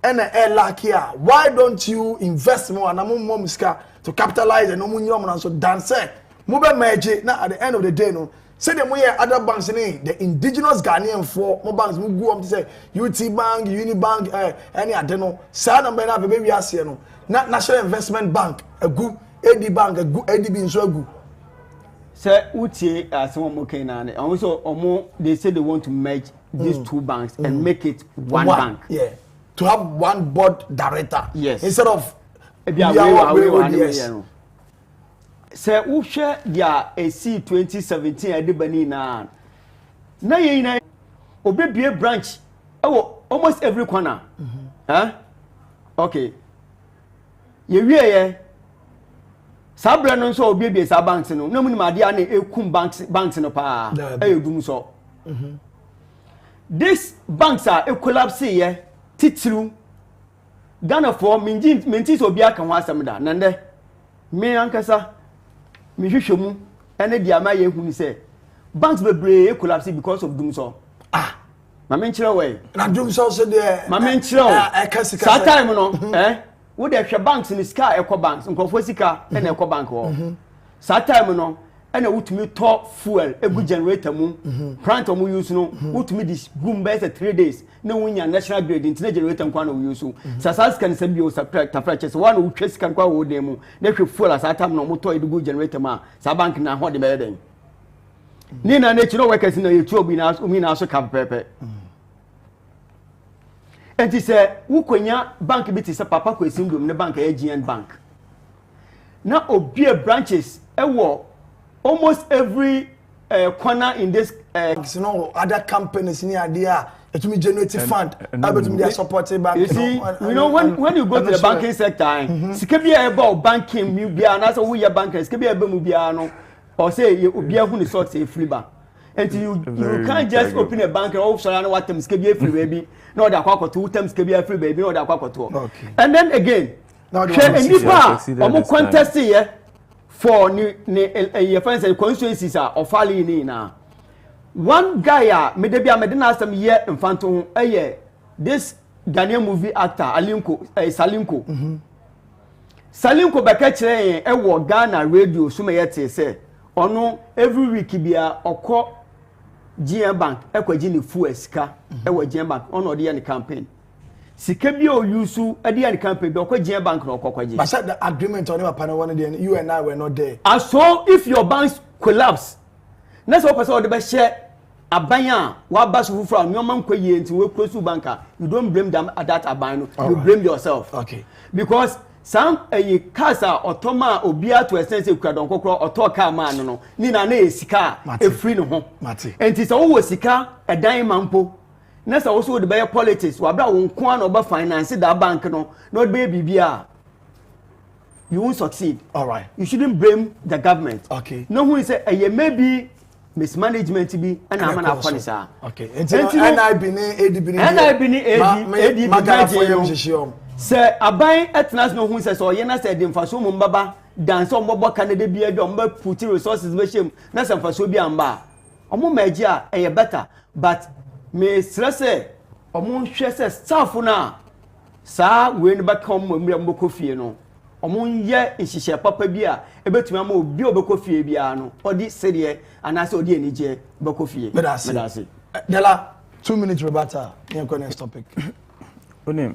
and a lucky why don't you invest more and more muska to capitalize and no money so dance move merge now at the end of the day no say the way other banks in the indigenous Ghanaian for more banks move go up to say UT Bank, Unibank, any adeno say number na baby we are no National Investment Bank a good AD Bank a good ADB in so good. Say utie someone more and also they say they want to merge these two banks and make it one bank. Yeah. To have one board director. Yes. Instead of yes. Say who share their AC 2017 edibani na ye na obebie branch almost every corner. Huh? Okay. Ye wie Sabra no so obebie sa banks no na munima de na ekum banks no pa edum so. These banks are collapse here titru Ghana for minti obi aka ho asem da nande me ankasa me hwehwemu ene dia ma ye hunu se banks bebre collapse because of doom so ma me nkyere we na doom so de ma me nkyere sa time no wo de hwe banks ni ska banks nkofo sika ene bank wo sa time no ene wutumi to fuel egu generator mu plant mu use no wutumi dis boom by 3 days na wunya national grid internet generator nkwa na use sasa scan se bio subtract afraches one wutwe sika nkwa wo dem mu na hwe fuel asa tam no moto egu generator ma sa bank na ho de be den ni na na chiro workers na yetu obi na umi na so cap pepe enti se wukonya bank bi ti se papa Kwesi Ndom ne bank AGN bank na obi branches ewo almost every corner in this you know other companies in idea it will generate fund able to be supported bank you see you know when you go to the banking sector sikabi about banking mu bia na so we banker sikabi ebe mu bia no or say obi ahu ni sort say free bank and you can't just open a bank and all sorry what terms sikabi free baby no da kwakwato two terms sikabi free baby no da kwakwato and then again now the contest here for your friends and constituencies are of Ali na one guy me dey be amedina asem ye mfanto this Ghanaian movie actor Alinko Salinko beka kire wo Ghana radio so me yete say ono every week bia okọ GM Bank ekwaji ni fuel sika wo GM Bank ono de ye campaign sika bi o yusu ade yan campaign be okwa GM Bank no okwaji but said the agreement on your panel one day you and I were not there and so if your banks collapse next person o de be share abanya wa basu fufura nyoma nkwaye nti we close banker you don't blame them at that abano you blame yourself okay because some kasa otoma obia to essence ekradon kokoro otoka man no ni na esika e free no ho enti so wo sika edan mampo na so wo so de be politics wa bra wo nko an oba finance that bank no no be bibia you won't succeed all right you shouldn't blame the government okay no who say maybe mismanagement bi ana amana akonisa okay NIB ni ADB magana for yem hihio se aban etnas no hu se so ye na se de mfaso mu mbaba dance ombobo Canada bi ade omba put resources be shem na se mfaso bi amba omo maji a eye better but me stress omo hwe se staff na sa we ne ba kom mmira mbokofie no omo ye nhihye papa bi a ebetumi ama obi obekofie bia no odi sede anase odi enije bekofie medase dela 2 minutes rebata here next topic onim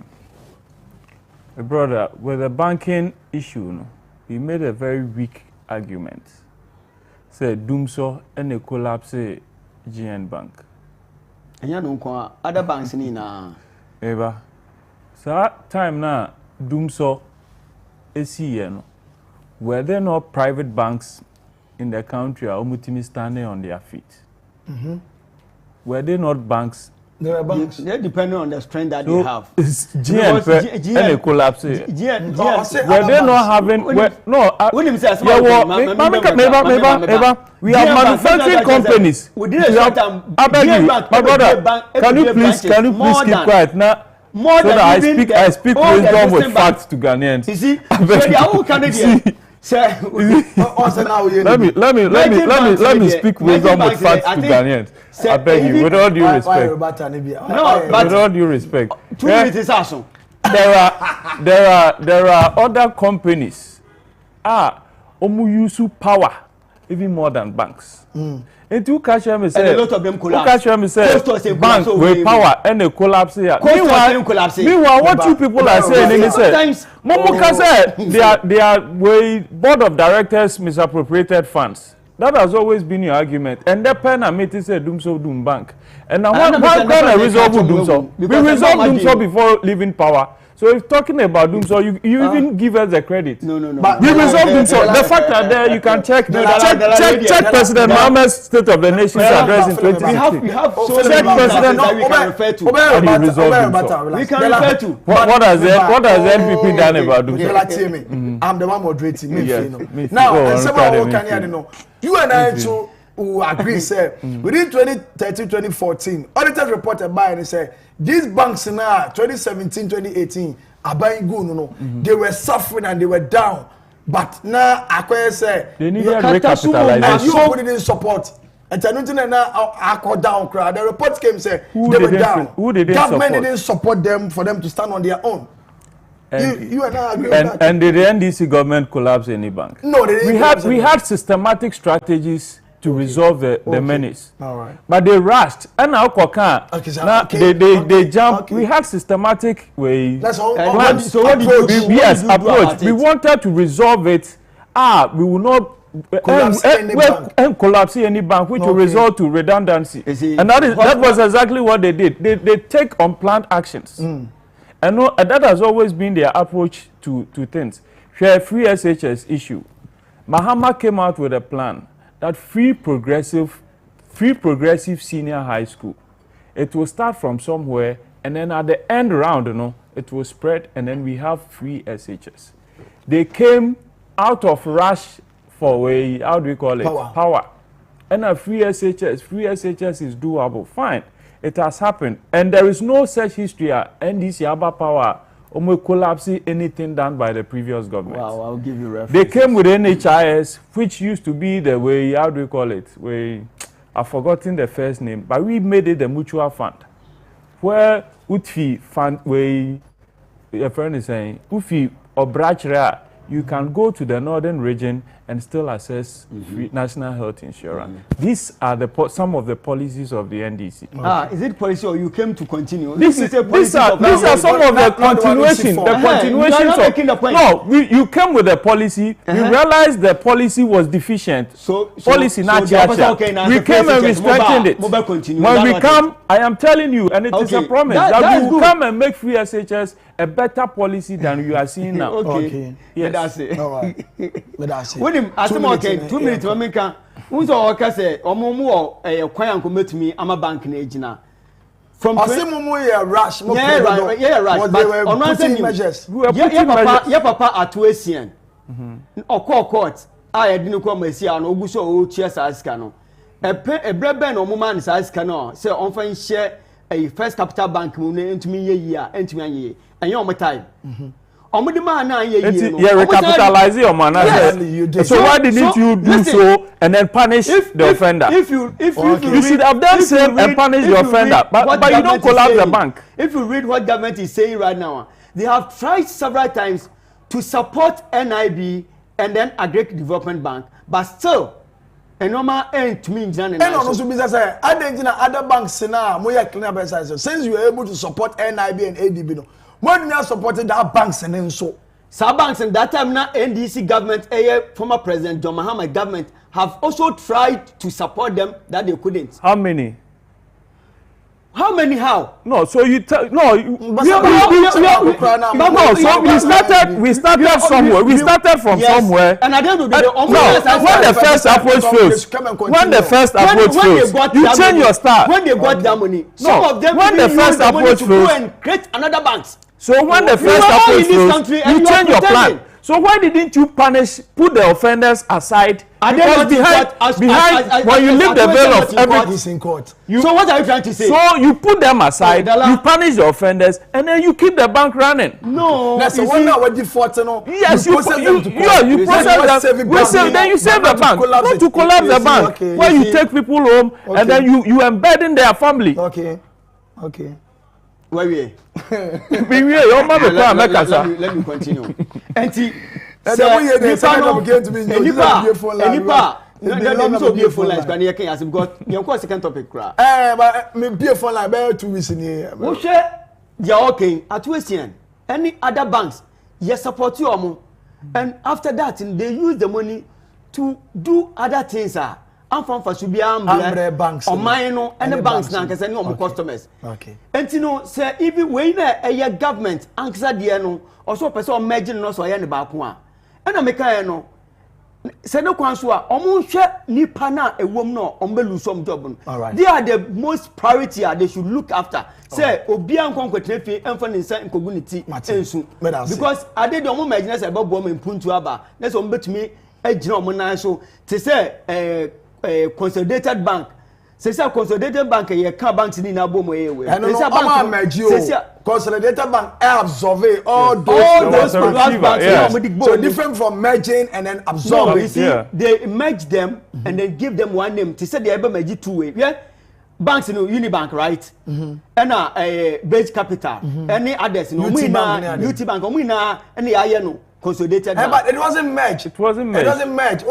brother with the banking issue no we made a very weak argument say doomso and a collapse GN Bank enya no nko other banks ni na eba so time na doomso no were there no private banks in the country are almost standing on their feet? Were there not banks There are banks. They're depending on the strength that So they have. GN and collapse. Were GN. they not having? No. When him says, We have manufacturing companies. I beg you, my brother. Can you please keep quiet now? More so than that I speak wisdom with facts to Ghanaians. You see, so the whole Canadian. Let me speak wisdom with facts to Ghanaians. I beg you, with all due respect. No, but with all due respect. 2 minutes is awesome. There are other companies. Use power even more than banks. And you catch them say, and a lot of them collapse. Bank with power and they collapse here. Meanwhile, what you people are saying, they say, Momoka said they are way board of directors misappropriated funds. That has always been your argument. And the pen and meeting said Doom Bank. And now one kind of resolve Doomso. We resolve Doomso before leaving power. So if talking about Doomso, you even give us the credit. No. But we resolve Doomso. The fact that there you can check President Mohammed's State of the Nation's address in 2016. We have so many President that we can refer to. We can refer to. What has NPP done about Doomso? I'm the one moderating. Yes. Now, and someone can know. You and I too who agree say within 2013-2014, auditors reported by and say these banks now 2017-2018 are buying good. They were suffering and they were down, but now I say they needed recapitalization. And you didn't support. And now I down crowd. The reports came say they were down. Who did Government didn't support them for them to stand on their own. You and I agree with that. And did the NDC government collapse any bank? No, they didn't. We had systematic strategies to resolve the menace. All right. But they rushed. And now they jumped. We had systematic way. That's all. Plans. So what did you do? Yes, approach. We wanted to resolve it. We will not collapse any bank, which will result to redundancy. And that was exactly what they did. They take unplanned actions. And that has always been their approach to things. Share free SHS issue. Mahama came out with a plan that free progressive senior high school. It will start from somewhere, and then at the end round, it will spread, and then we have free SHS. They came out of rush for how do we call it? Power. And a free SHS is doable. Fine. It has happened, and there is no such history. NDC Aba Power collapsing anything done by the previous government. Wow, I'll give you reference. They came with NHIS, which used to be the way, how do we call it? I've forgotten the first name, but we made it the mutual fund, where Utfi fund, where your friend is saying, Ufi or Brachra, you can go to the northern region and still access free national health insurance. These are some of the policies of the NDC. Is it policy or you came to continue? These are some of the continuation. The continuation. No, you came with the policy. We realized the policy was deficient. Policy not we came and we strengthened it. When we come, I am telling you, and it is a promise that we will come and make free SHS a better policy than you are seeing now. Okay. Yes. That's it. All right. That's it. When him okay, 2 minutes when me can who so okay say omomu kwan ankometumi ama bank na ejina from rush right but on one side measures yeah papa atuesian court I didn't come see an oguso o chia saska no ebrebe na omuma na saska no say on fan share a First Capital Bank mu na entumi ye a entumi anye enye omo time omudi man na ye recapitalize your man. So why didn't you do so and then punish the offender? If you should have done same and punish the offender, but you don't collapse the bank. If you read what government is saying right now, they have tried several times to support NIB and then Agric Development Bank, but still a normal end to me and also business other banks now since you were able to support NIB and ADB more than supported that banks and then so banks in that time now NDC government former President John Mahama government have also tried to support them that they couldn't. How many? How many how? No, so you tell no. So we started somewhere. We started from somewhere. And at the end of the day, when the first approach fails, you change your style. When they got that money, some of them when the first approach fails, go and create another banks. So when the first approach fails, you change your plan. So why didn't you put the offenders aside? Because behind when you leave the veil of everything in court. So what are you trying to say? So you put them aside, you punish the offenders, and then you keep the bank running. No. That's the one now when you fought, yes, you process them. Then you save the bank, not to collapse the bank. Where you take people home and then you embed in their family. Okay. Where we? Let me continue. Second topic. But me be a phone line by 2 weeks in here. Okay. At Western, any other banks, yes, support you. And after that, they use the money to do other things. I'm from Ambre banks or mine and the banks now because I know my customers. Okay. And you know, say even when a government answer the no also person imagine no so I the back one. And I make no say no kwanswa omo hwe nipa na ewom no ombelu some job. They are the most priority they should look after. Say obi an konkwetena fi emfa ne nsa nkoguniti ensu because I did omo imagine say babo mo impuntu aba na so ombetumi agina omo nan so to say consolidated bank. Say consolidated bank ye can banks ni na bomo yewe. Consolidated bank absorb all those banks. So different from merging and then absorbing. No, you see, they merge them and then give them one name. To say they ever merge two way. Yeah, banks you know Unibank right? And Base Capital. Any others you know UT Bank. Any no. Consolidated but it wasn't merged. It wasn't merged.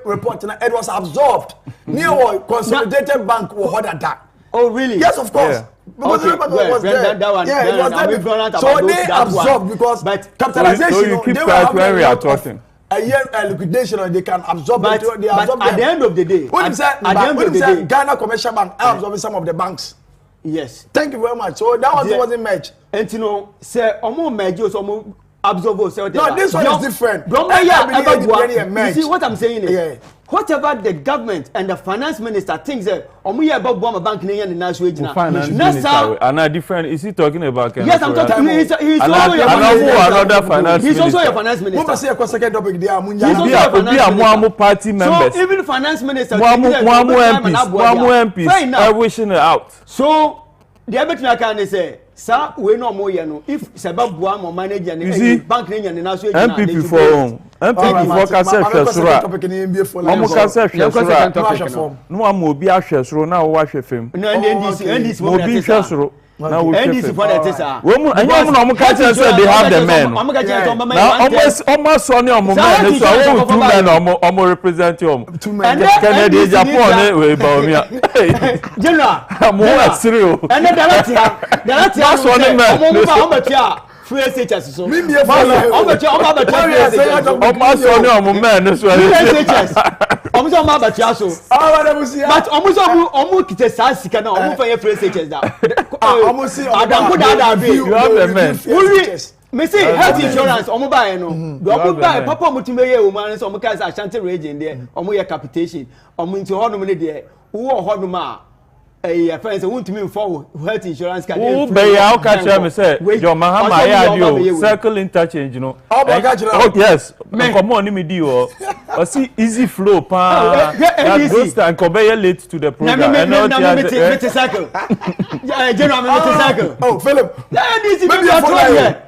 Report it was absorbed. Near consolidated bank will hold that. Oh really? Yes, of course. Because was there. That one. Yeah, it was there. So they absorb because capitalization. So you keep quiet when we are talking. A year liquidation and they can absorb but at the end of the day, at the end of the day, Ghana Commercial Bank absorbing some of the banks. Yes. Thank you very much. So that wasn't merged. And you know, say omo merge so absorb. No, this one is different. You see what I'm saying is, whatever the government and the finance minister thinks that about bomb bank in the national agent. Finance minister, and different. Is he talking about? Yes, I'm talking. He's also your finance minister. What say a second topic there? Party members. So even finance minister, MPs are wishing it out. So the other thing I can say. Sir, we no more no. If Sababua mo manager ni bank ni nyane na so ejina. MPP for kase hwesura. Omo kase hwesura. No am obi ahwesuro na wo ahwefem. No NDC obi hwesuro. Na wo NDC for that is ah. Wo mu anyam na omo kase say they have the men. Omo kase say omo men. Na omo so ni omo men so wo two men omo represent omo. Two men. Canada Japan we ba omi. General. Mo asiri o. And that that's one man. Free SHS so. Me be a follow. Omo so ni omo men so. Omo so ma batia so. But omo kite sa sika na omo fa free SHS da. Omo see Adamko da be. You have the men. Me say health insurance omo buy no. Do omo buy papa omo timbe ye o man so omo ka say Ashanti region there. Omo ye capitation. Omo nti ho no me there. Wo ho no ma friends won't mean for health insurance card. Oh, but I'll catch him. Say, John Mahama, I circle interchange, you know. Oh, yes. Come on, me deal. I see easy flow, pa. Those time come very late to the program. And cycle. General, cycle. Oh, Philip. Maybe I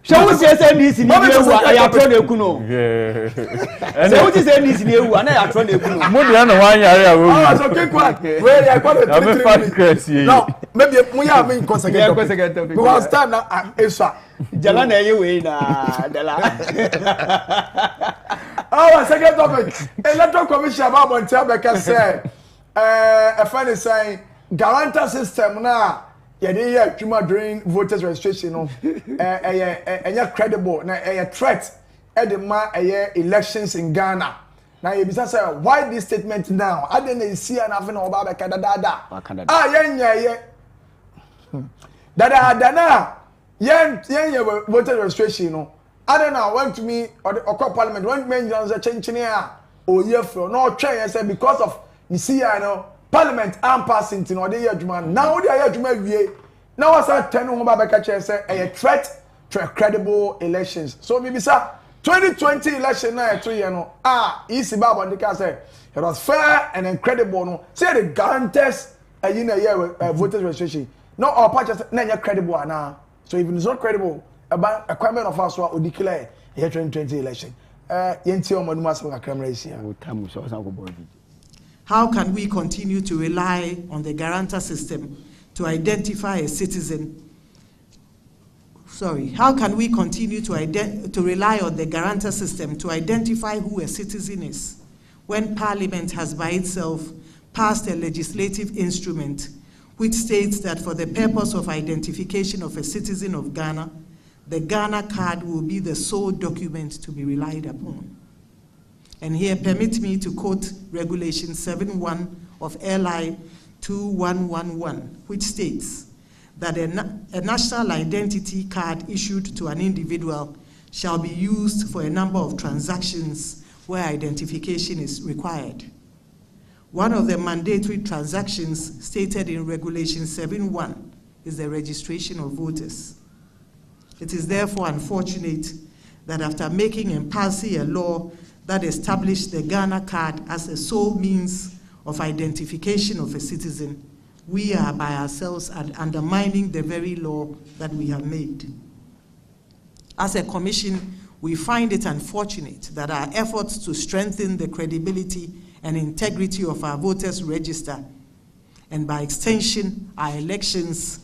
shall we say this in I turn a kuno? Yeah. So what is this in you? And I turn a kuno. Modiana, one area. Oh, okay, quick. Where I got it. No, maybe we are being consecutive. Because time now, Jalana, you win. Oh, second topic. Electoral Commission about Montelbeck said, a friend is saying, guarantor system now. Yeah, they hear Juma during voters registration. No, credible. Now, a threat at the elections in Ghana. Now, you say why this statement now? I didn't see an having about Canada. Yeah. Dana, yen voter registration, no. I don't know, went to me or the parliament, one man Jones a chenchenia or year for no train, I said, because of you see, I know, parliament and passing to no day, now they are to make now I said 10 home back say a threat to credible elections. So maybe sir 2020 election now 3 years no easy baba on the case it was fair and incredible no say the guarantors in a year voters registration no our party na credible now so if it's not credible about acquirement of us will declare the 2020 election yenti o maduma so ka camera here. How can we continue to rely on the guarantor system to identify a citizen? How can we continue to rely on the guarantor system to identify who a citizen is when Parliament has by itself passed a legislative instrument which states that for the purpose of identification of a citizen of Ghana, the Ghana card will be the sole document to be relied upon? And here, permit me to quote Regulation 7.1 of LI 2111, which states that a national identity card issued to an individual shall be used for a number of transactions where identification is required. One of the mandatory transactions stated in Regulation 7.1 is the registration of voters. It is therefore unfortunate that after making and passing a law that established the Ghana card as a sole means of identification of a citizen, we are by ourselves undermining the very law that we have made. As a commission, we find it unfortunate that our efforts to strengthen the credibility and integrity of our voters register, and by extension, our elections,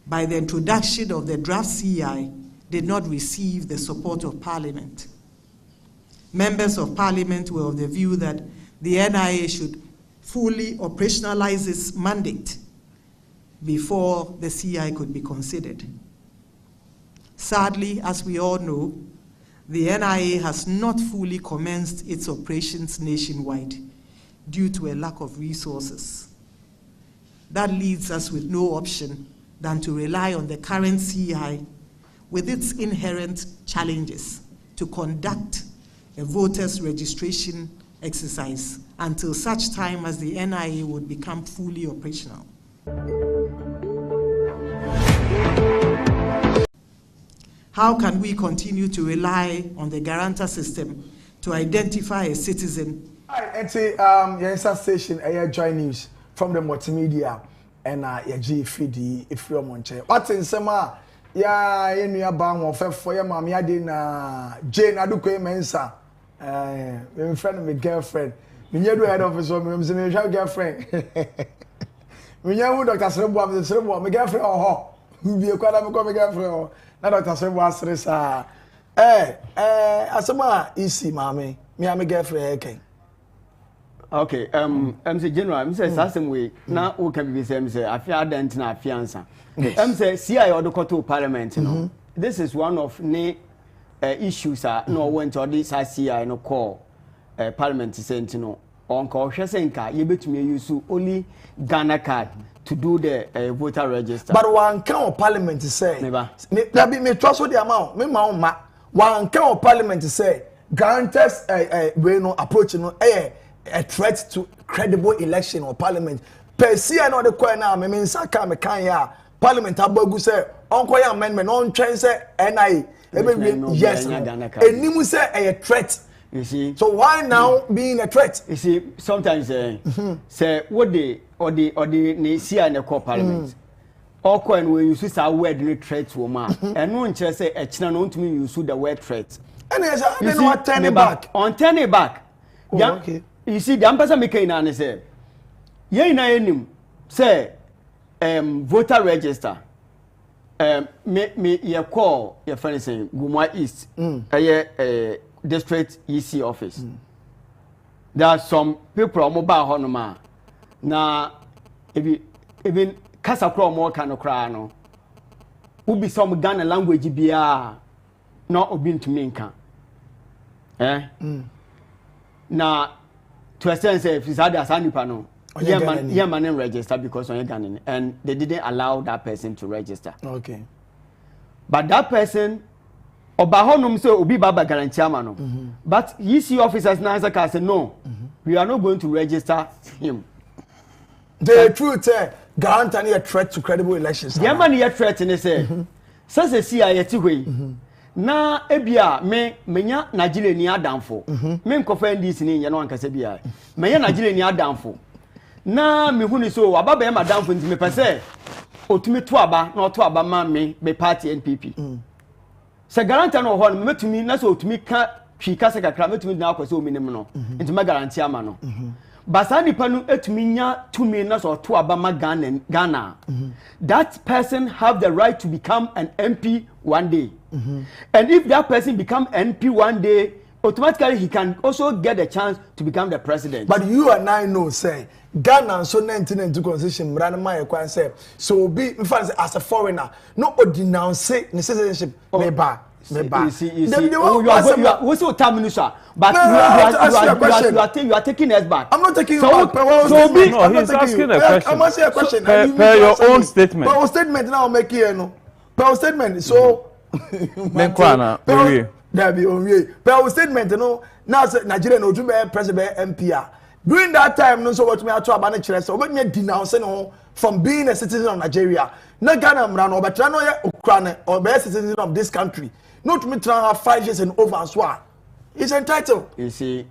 by the introduction of the draft CI, did not receive the support of Parliament. Members of Parliament were of the view that the NIA should fully operationalize its mandate before the CI could be considered. Sadly, as we all know, the NIA has not fully commenced its operations nationwide due to a lack of resources. That leaves us with no option than to rely on the current CI with its inherent challenges to conduct a voters registration exercise until such time as the NIA would become fully operational. How can we continue to rely on the guarantor system to identify a citizen? It's a station, Joy News from the multimedia and your feed if you're Monche. What's in summer? Yeah, in your bang for your mammy, I didn't Jane Aduque Mensa. My friend and my girlfriend. Me do head office so me say me girlfriend. Me nyawu Dr. Serebo, my girlfriend oh. Be a kwala me ko my girlfriend. Na Dr. Serebo asre sa. Asema easy mami. Me am my girlfriend ken. Okay, say general, I'm say same way. Na o can be say afia adent na afia ansa. Say CI or the court of parliament, you know. This is one of issues no went to this CI no call parliament saying no on call hwesenka you betumi use only Ghana card to do the voter register. But one count parliament say me trust the amount me ma one count parliament say guarantors we no approach no a threat to credible election or parliament per se I know the coin now me nsaka me kan ya parliament abagu say on koy amendment on train say NI yes enimu say a threat. You see, so why now being a threat? You see, sometimes say what they or the see in the court parliament. Or when we use our word in threat woman, and no one say a china no to me use the word threat. And yes, I don't know turn it back. On turn it back. Yeah, okay. You see, the ambassador make an say, ye na enim say voter register. Me ye call your friend saying Gumwa East. District EC office. There are some people on mobile honoma. Na even Kasakro more kind of cry no. Who be some Ghana language bia not obin to minka. Na to a sense if it's had a sandy panel. Yeah, man, register because on Ghana, and they didn't allow that person to register. Okay. But that person, Obahonum say Obi Baba guarantee mano. But EC officers now say no, we are not going to register him. The truth guarantee a threat to credible elections. The man here threat ni say, say CIA ti hwe. Na ebia menya Nigeria ni adamfo. Me nkofa NDC ni nya no ankasa bia. Menya Nigeria ni adamfo. Na me hu ni so ababa ma adamfo nti me pese otumi to aba na oto aba ma me party NPP. Se guarantee no ho no metumi na so otumi ka twika se kakra metumi na akwese ominim no. Nti ma guarantee ama no. Basa nipa no etumi nya tumi na so to aba ma Ghana. That person have the right to become an MP one day. And if that person become NP one day, automatically he can also get a chance to become the president. But you and I know, say, Ghana so 1992 constitution, Branama Ekwan say, so be in fact as a foreigner, no denounce citizenship, maybe. You are taking us back. I'm not taking you back. No, he's asking a question. I'm asking a question. Per your own statement. Per statement now make here no. Per statement so. Menkwana. There be only. Per statement no. Now Nigeria no do be president MPR. During that time no so what me ato abane kire so what me denounce no from being a citizen of Nigeria. Na Ghana mra no betra no ye Ukraine or be a citizen of this country. Not me try have 5 years and over as well. He's entitled. You see,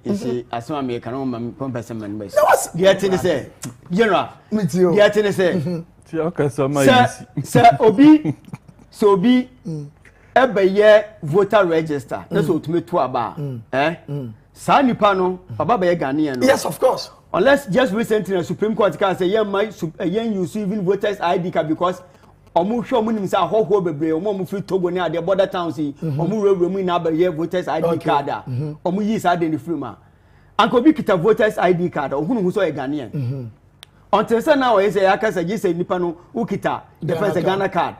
as one me can one person man. That was the thing say, General. Me too. The thing say. Okay, so my Sir Obi, so Obi, every year voter register. That's what me to aba. Sa nipa no, aba be Ghanaian no. Yes, of course. Unless just recently the Supreme Court can say, yeah, my use even voters ID card because omu hwe omu nim say ahoho bebre omu free Togo ne ade border towns omu rewremu na ba ye voters ID card omu yi sa de ni free ma anko bi kita voters ID card ohunu hu so e Ghanaian until say now say akasa ji say nipa no ukita the first Ghana card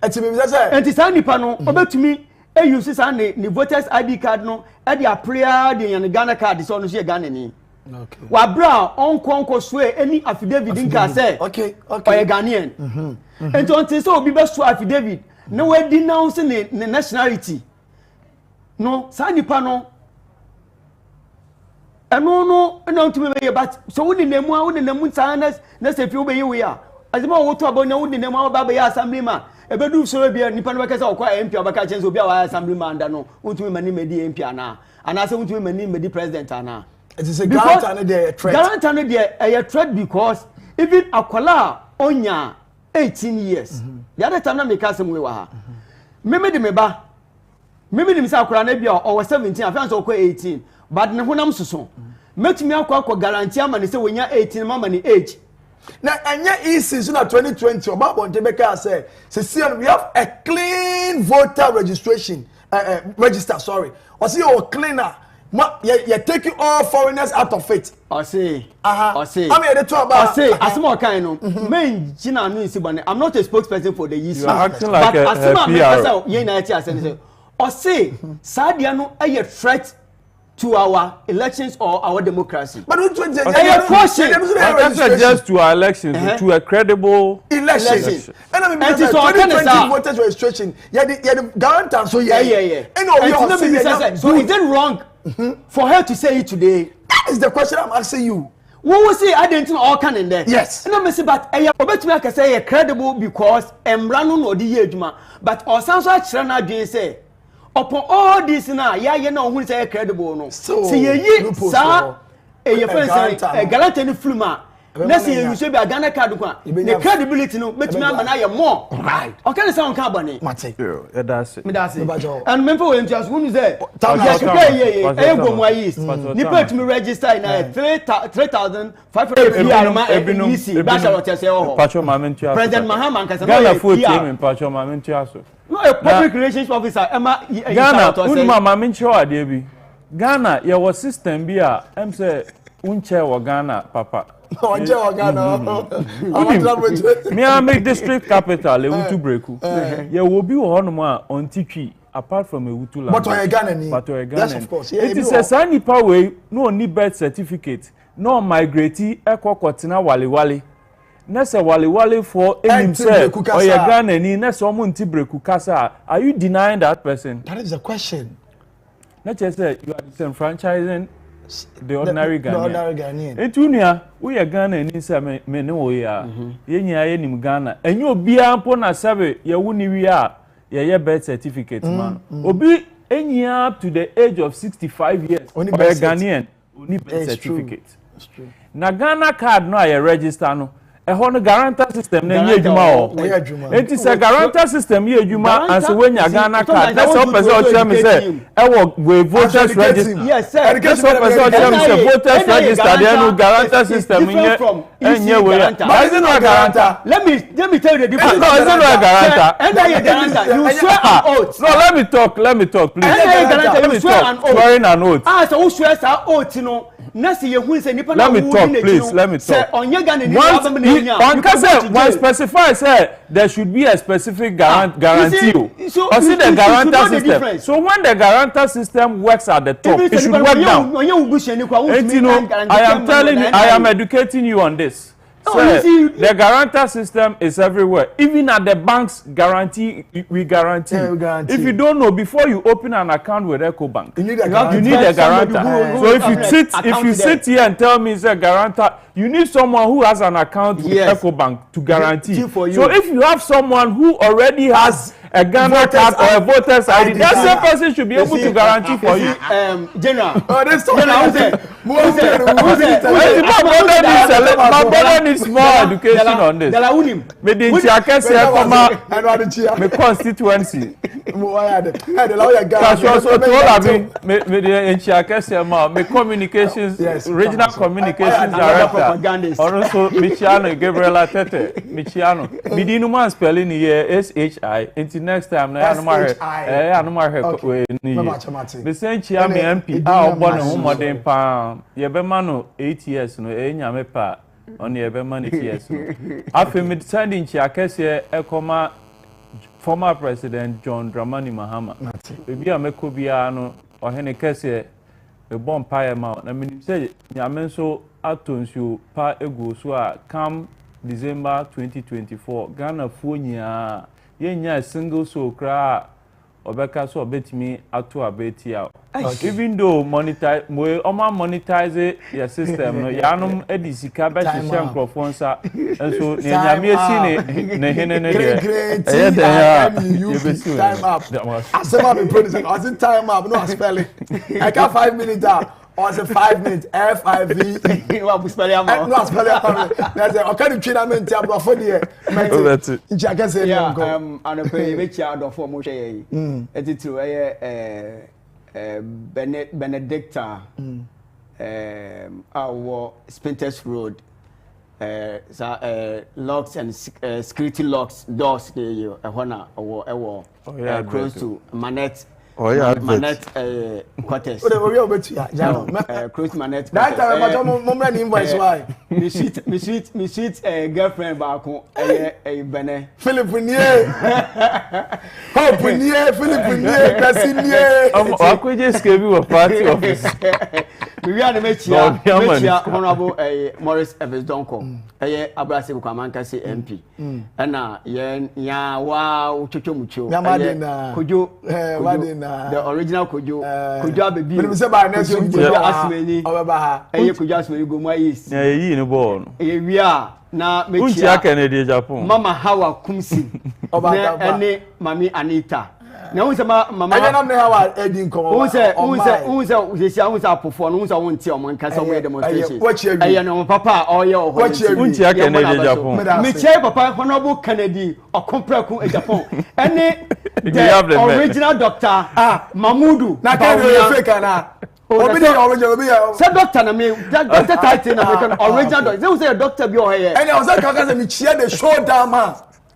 enti me say enti sa nipa no obetumi e use sa ni voters ID card no e dey prayer dey yan Ghana card so no so e Ghana ni. Okay. Wabra onko swear any affidavit nka say okay or Ghanaian and until so be best to affidavit no we denounce the nationality no sa nipa no no to me but so we nemu sanas na say fi we we a azima wo to abonya we nemu ba ya assembly man ebedu so bia nipa no be say okwa MP obaka chenso bia wa assembly man da no untumi mani medi MP ana say untumi mani medi president ana. It is a guarantee there a threat. Guarantee there a threat because even Akola onya 18 years. The other time na make us we wa ha. Meme de meba. Meme de misa Akola na bia o 17 afan so ko 18. But ne honam soso. Metumi akwa guarantee ama ne say wonya 18 mama ni age. Na anya EC so na 2020 oba bonte beka say we have a clean voter registration register sorry. Or see o cleaner. You're taking all foreigners out of it. I say. I mean, the talk about. I say. As more kind of. Me, Gina, no insibane. I'm not a spokesperson for the EC. You are acting like a PR. I say, Sadiano, a threat to our elections or our democracy. But who told you? Just to our elections, to a credible election. And I mean, 2020 voters registration. Yeah, the guarantee. So yeah. So is it wrong for her to say it today? That is the question I'm asking you. What was say I didn't know all can in there? Yes. And I say, but I can say credible because Embrano no the ejuma. But or sounds like China again say. Upon all this now, you know who is credible no. So ye sa your friend say gallant any fluma. Let's say you should be a Ghana card. The credibility no make me man more. Right. Okay, sound carbon. Mate. That's it. And remember when just who is there? Yes, Nipa to me register in 3,500 President Mahama can Ghana full team in Pacho Mamentiaso. No, a public relations officer. Ghana, Unma Mencho Adebi. Ghana, your system be a say unche wa Ghana, Papa. Unche wa Ghana. Me I make district capital, e wutu breku. Ye will be one more on Tiki. apart from Ewutu land. But oye Ghana. But oye Ghana. Yes, of course. Yeah, it is a sign way no need birth certificate. No migrate ekwakotina wale. Nessa wale for himself. Oye Ghana ni nessa omunti breku kasa. Are you denying that person? That is the question. Not just say you are disenfranchising the ordinary Ghanaian. The ordinary Ghanaian. Etunia, we are Ghana ni say me no we are. Ye nya ye nim Ghana. Enyo bia mpo na sabe ye wuni wi a ye birth certificate man. Obi enya up to the age of 65 years. Only Ghanaian only birth certificate. It's true. Na Ghana card no ye register no. Ehon guarantor system na nye adwuma o. Enti se guarantor system ye adwuma and so when ya Ghana card that's all person o tell me say we voters register. Yes sir. That's all person o tell me say voters register there no guarantor system nye we. Why is it not guarantor? Let me tell you the difference. No, is it not guarantor? And I guarantor you swear an oath. No, let me talk please. Let me talk. Swearing an oath. Ah so who swears an oath no. Let me talk, please. Let me talk. One specify say there should be a specific guarantee. So the guarantor system. So when the guarantor system works at the top, it should work down. I am educating you on this. The guarantor system is everywhere. Even at the banks, we guarantee. If you don't know, before you open an account with EcoBank, you need a guarantor. So if you sit here and tell me it's a guarantor, you need someone who has an account with EcoBank to guarantee. So if you have someone who already has a Ghana card or a voter's ID, that same person should be able to guarantee for you. General. My brother needs more education on this. My constituency. My communications, regional communications director. Also, Michiano Gabriel Atete. Michiano. Midinuman spelling here SHI. Until next time, I am the same chairman MP. I born a home pa. Yebemano 8 years no enyame pa on yebemano 8 years no. After me sending Chiakese ekoma former President John Dramani Mahama. Ebi ameko bia no ohene kese e bon pa ma na me say nyame so atonsu pa egu so a come December 2024 Ghana fuo nyia yenya single so kra obeka so obetimi ato abeti a even though monetize your system no yanum edisika be hye microphone sa so nyame esi ne hene ne time up asema be producer I was time up no spell it I got 5 minutes or say 5 minutes FIV wa spell am no spell am na say o kan twinament abrofo de nti aka say no anope be chia adofo mo hwe yi etitiro Benedicta our Spintex Road locks and security locks doors there you close to Manette. Oh yeah, Manette quarters. Close to Manette. That time I got invoice why. Me sweet girlfriend back Bene. Philip Nier. Hope Nier, Philip Nier, Cassinie. I could just give you a party office. We are the Mechia Honorable Morris Evans Donko. Abrasi Kwamanka say MP. And wow, Chuchumucho. Yamadina. The original Kujo baby. But we say by next week, Asmeni. Kujo Asmeni go my east. Yeah, you know, born. We are now Mechia Kennedy Japan. Mama Hawa Kumsi. Any Mami Anita. Now we say mama I don't know how Eddie come. Who say perform who say won tie on kasa we demonstration. I know papa or your Untia Kennedy Japan. Me chair papa honorable Kennedy or Kompreku in Japan. Any the original doctor Mamudu. Na can fake na. Original. Say doctor na me doctor title na me original doctor. They say doctor be here. And I was like kaka me chair the showdown man.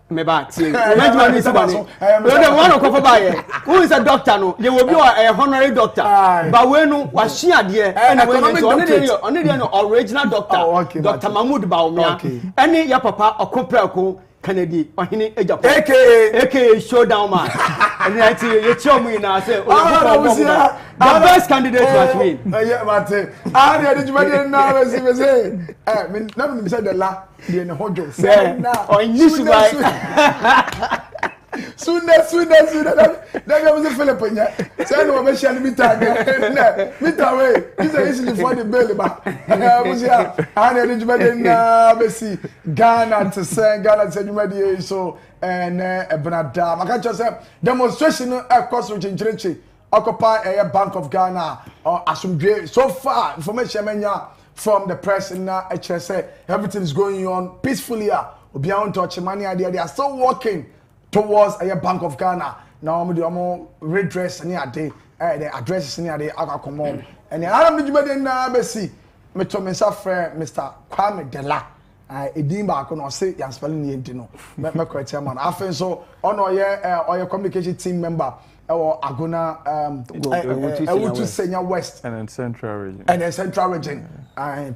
Me ba ti management is bani no one ko for buy who is a doctor no they will be a honorary doctor but we no wa hia de only the original doctor Dr. Mahmoud Baumia any ya papa Okoprako Kennedy ohini Japan aka showdown man And I tell you chomi na say the best candidate must win. Yeah, but I did you now as you say. I mean, never said the la the hojo. Say now. Or in this way. Sooner. Then I was a Philippine. Say no, me shall be tired. Meter way. This is easily for the belly back. I was here. I did you now see Ghana to say Ghana said you made so and Bernada. I can't just say demonstration across region Chirichi. Occupy a Bank of Ghana or Asumdwe. So far, information from the press in HSA, everything is going on peacefully. Beyond touch money, they are still working towards a Bank of Ghana. Now we do redress any day. The address is near the Agakomon. And the Adam Nijumedi na besi. Me to myself Mr. Kwame Dela. Edimba kono say yan spelling ni enti no. Me correct man. Afen so ono ye communication team member. Agona Ewutu Senior West and then Central Region.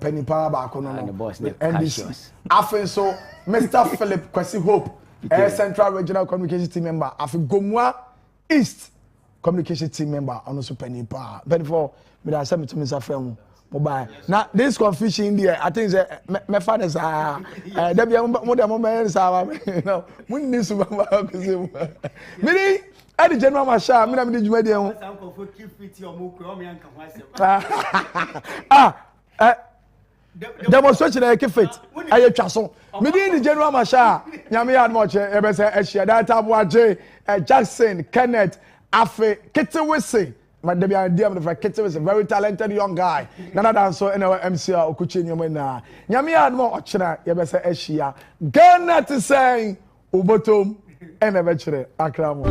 Penny Power back on and the boss NBC. After so Mr. Philip Kwesi Hope, Central Regional Communication Team member. After Gomwa East Communication Team member, and also Penny Power. Penny for me that send me to Mr. Fremu mobile. Now this confusion in there, I think my father's there be more than moments no. We need to meaning at the general marshal, me na me djuma dey ho. Demonstration e keep fit. Aye twa so. Me dey the general marshal, nyame yad mo che e be say e share that Abuaje, Jackson, Kenneth, Afe, Ketewese. My debi idea of the Ketewese, very talented young guy. Nana than so MC Okuchi nyome na. Nyame yad mo ochena e be say e share. Ghana to say Ubotom. Eme bechere akramo.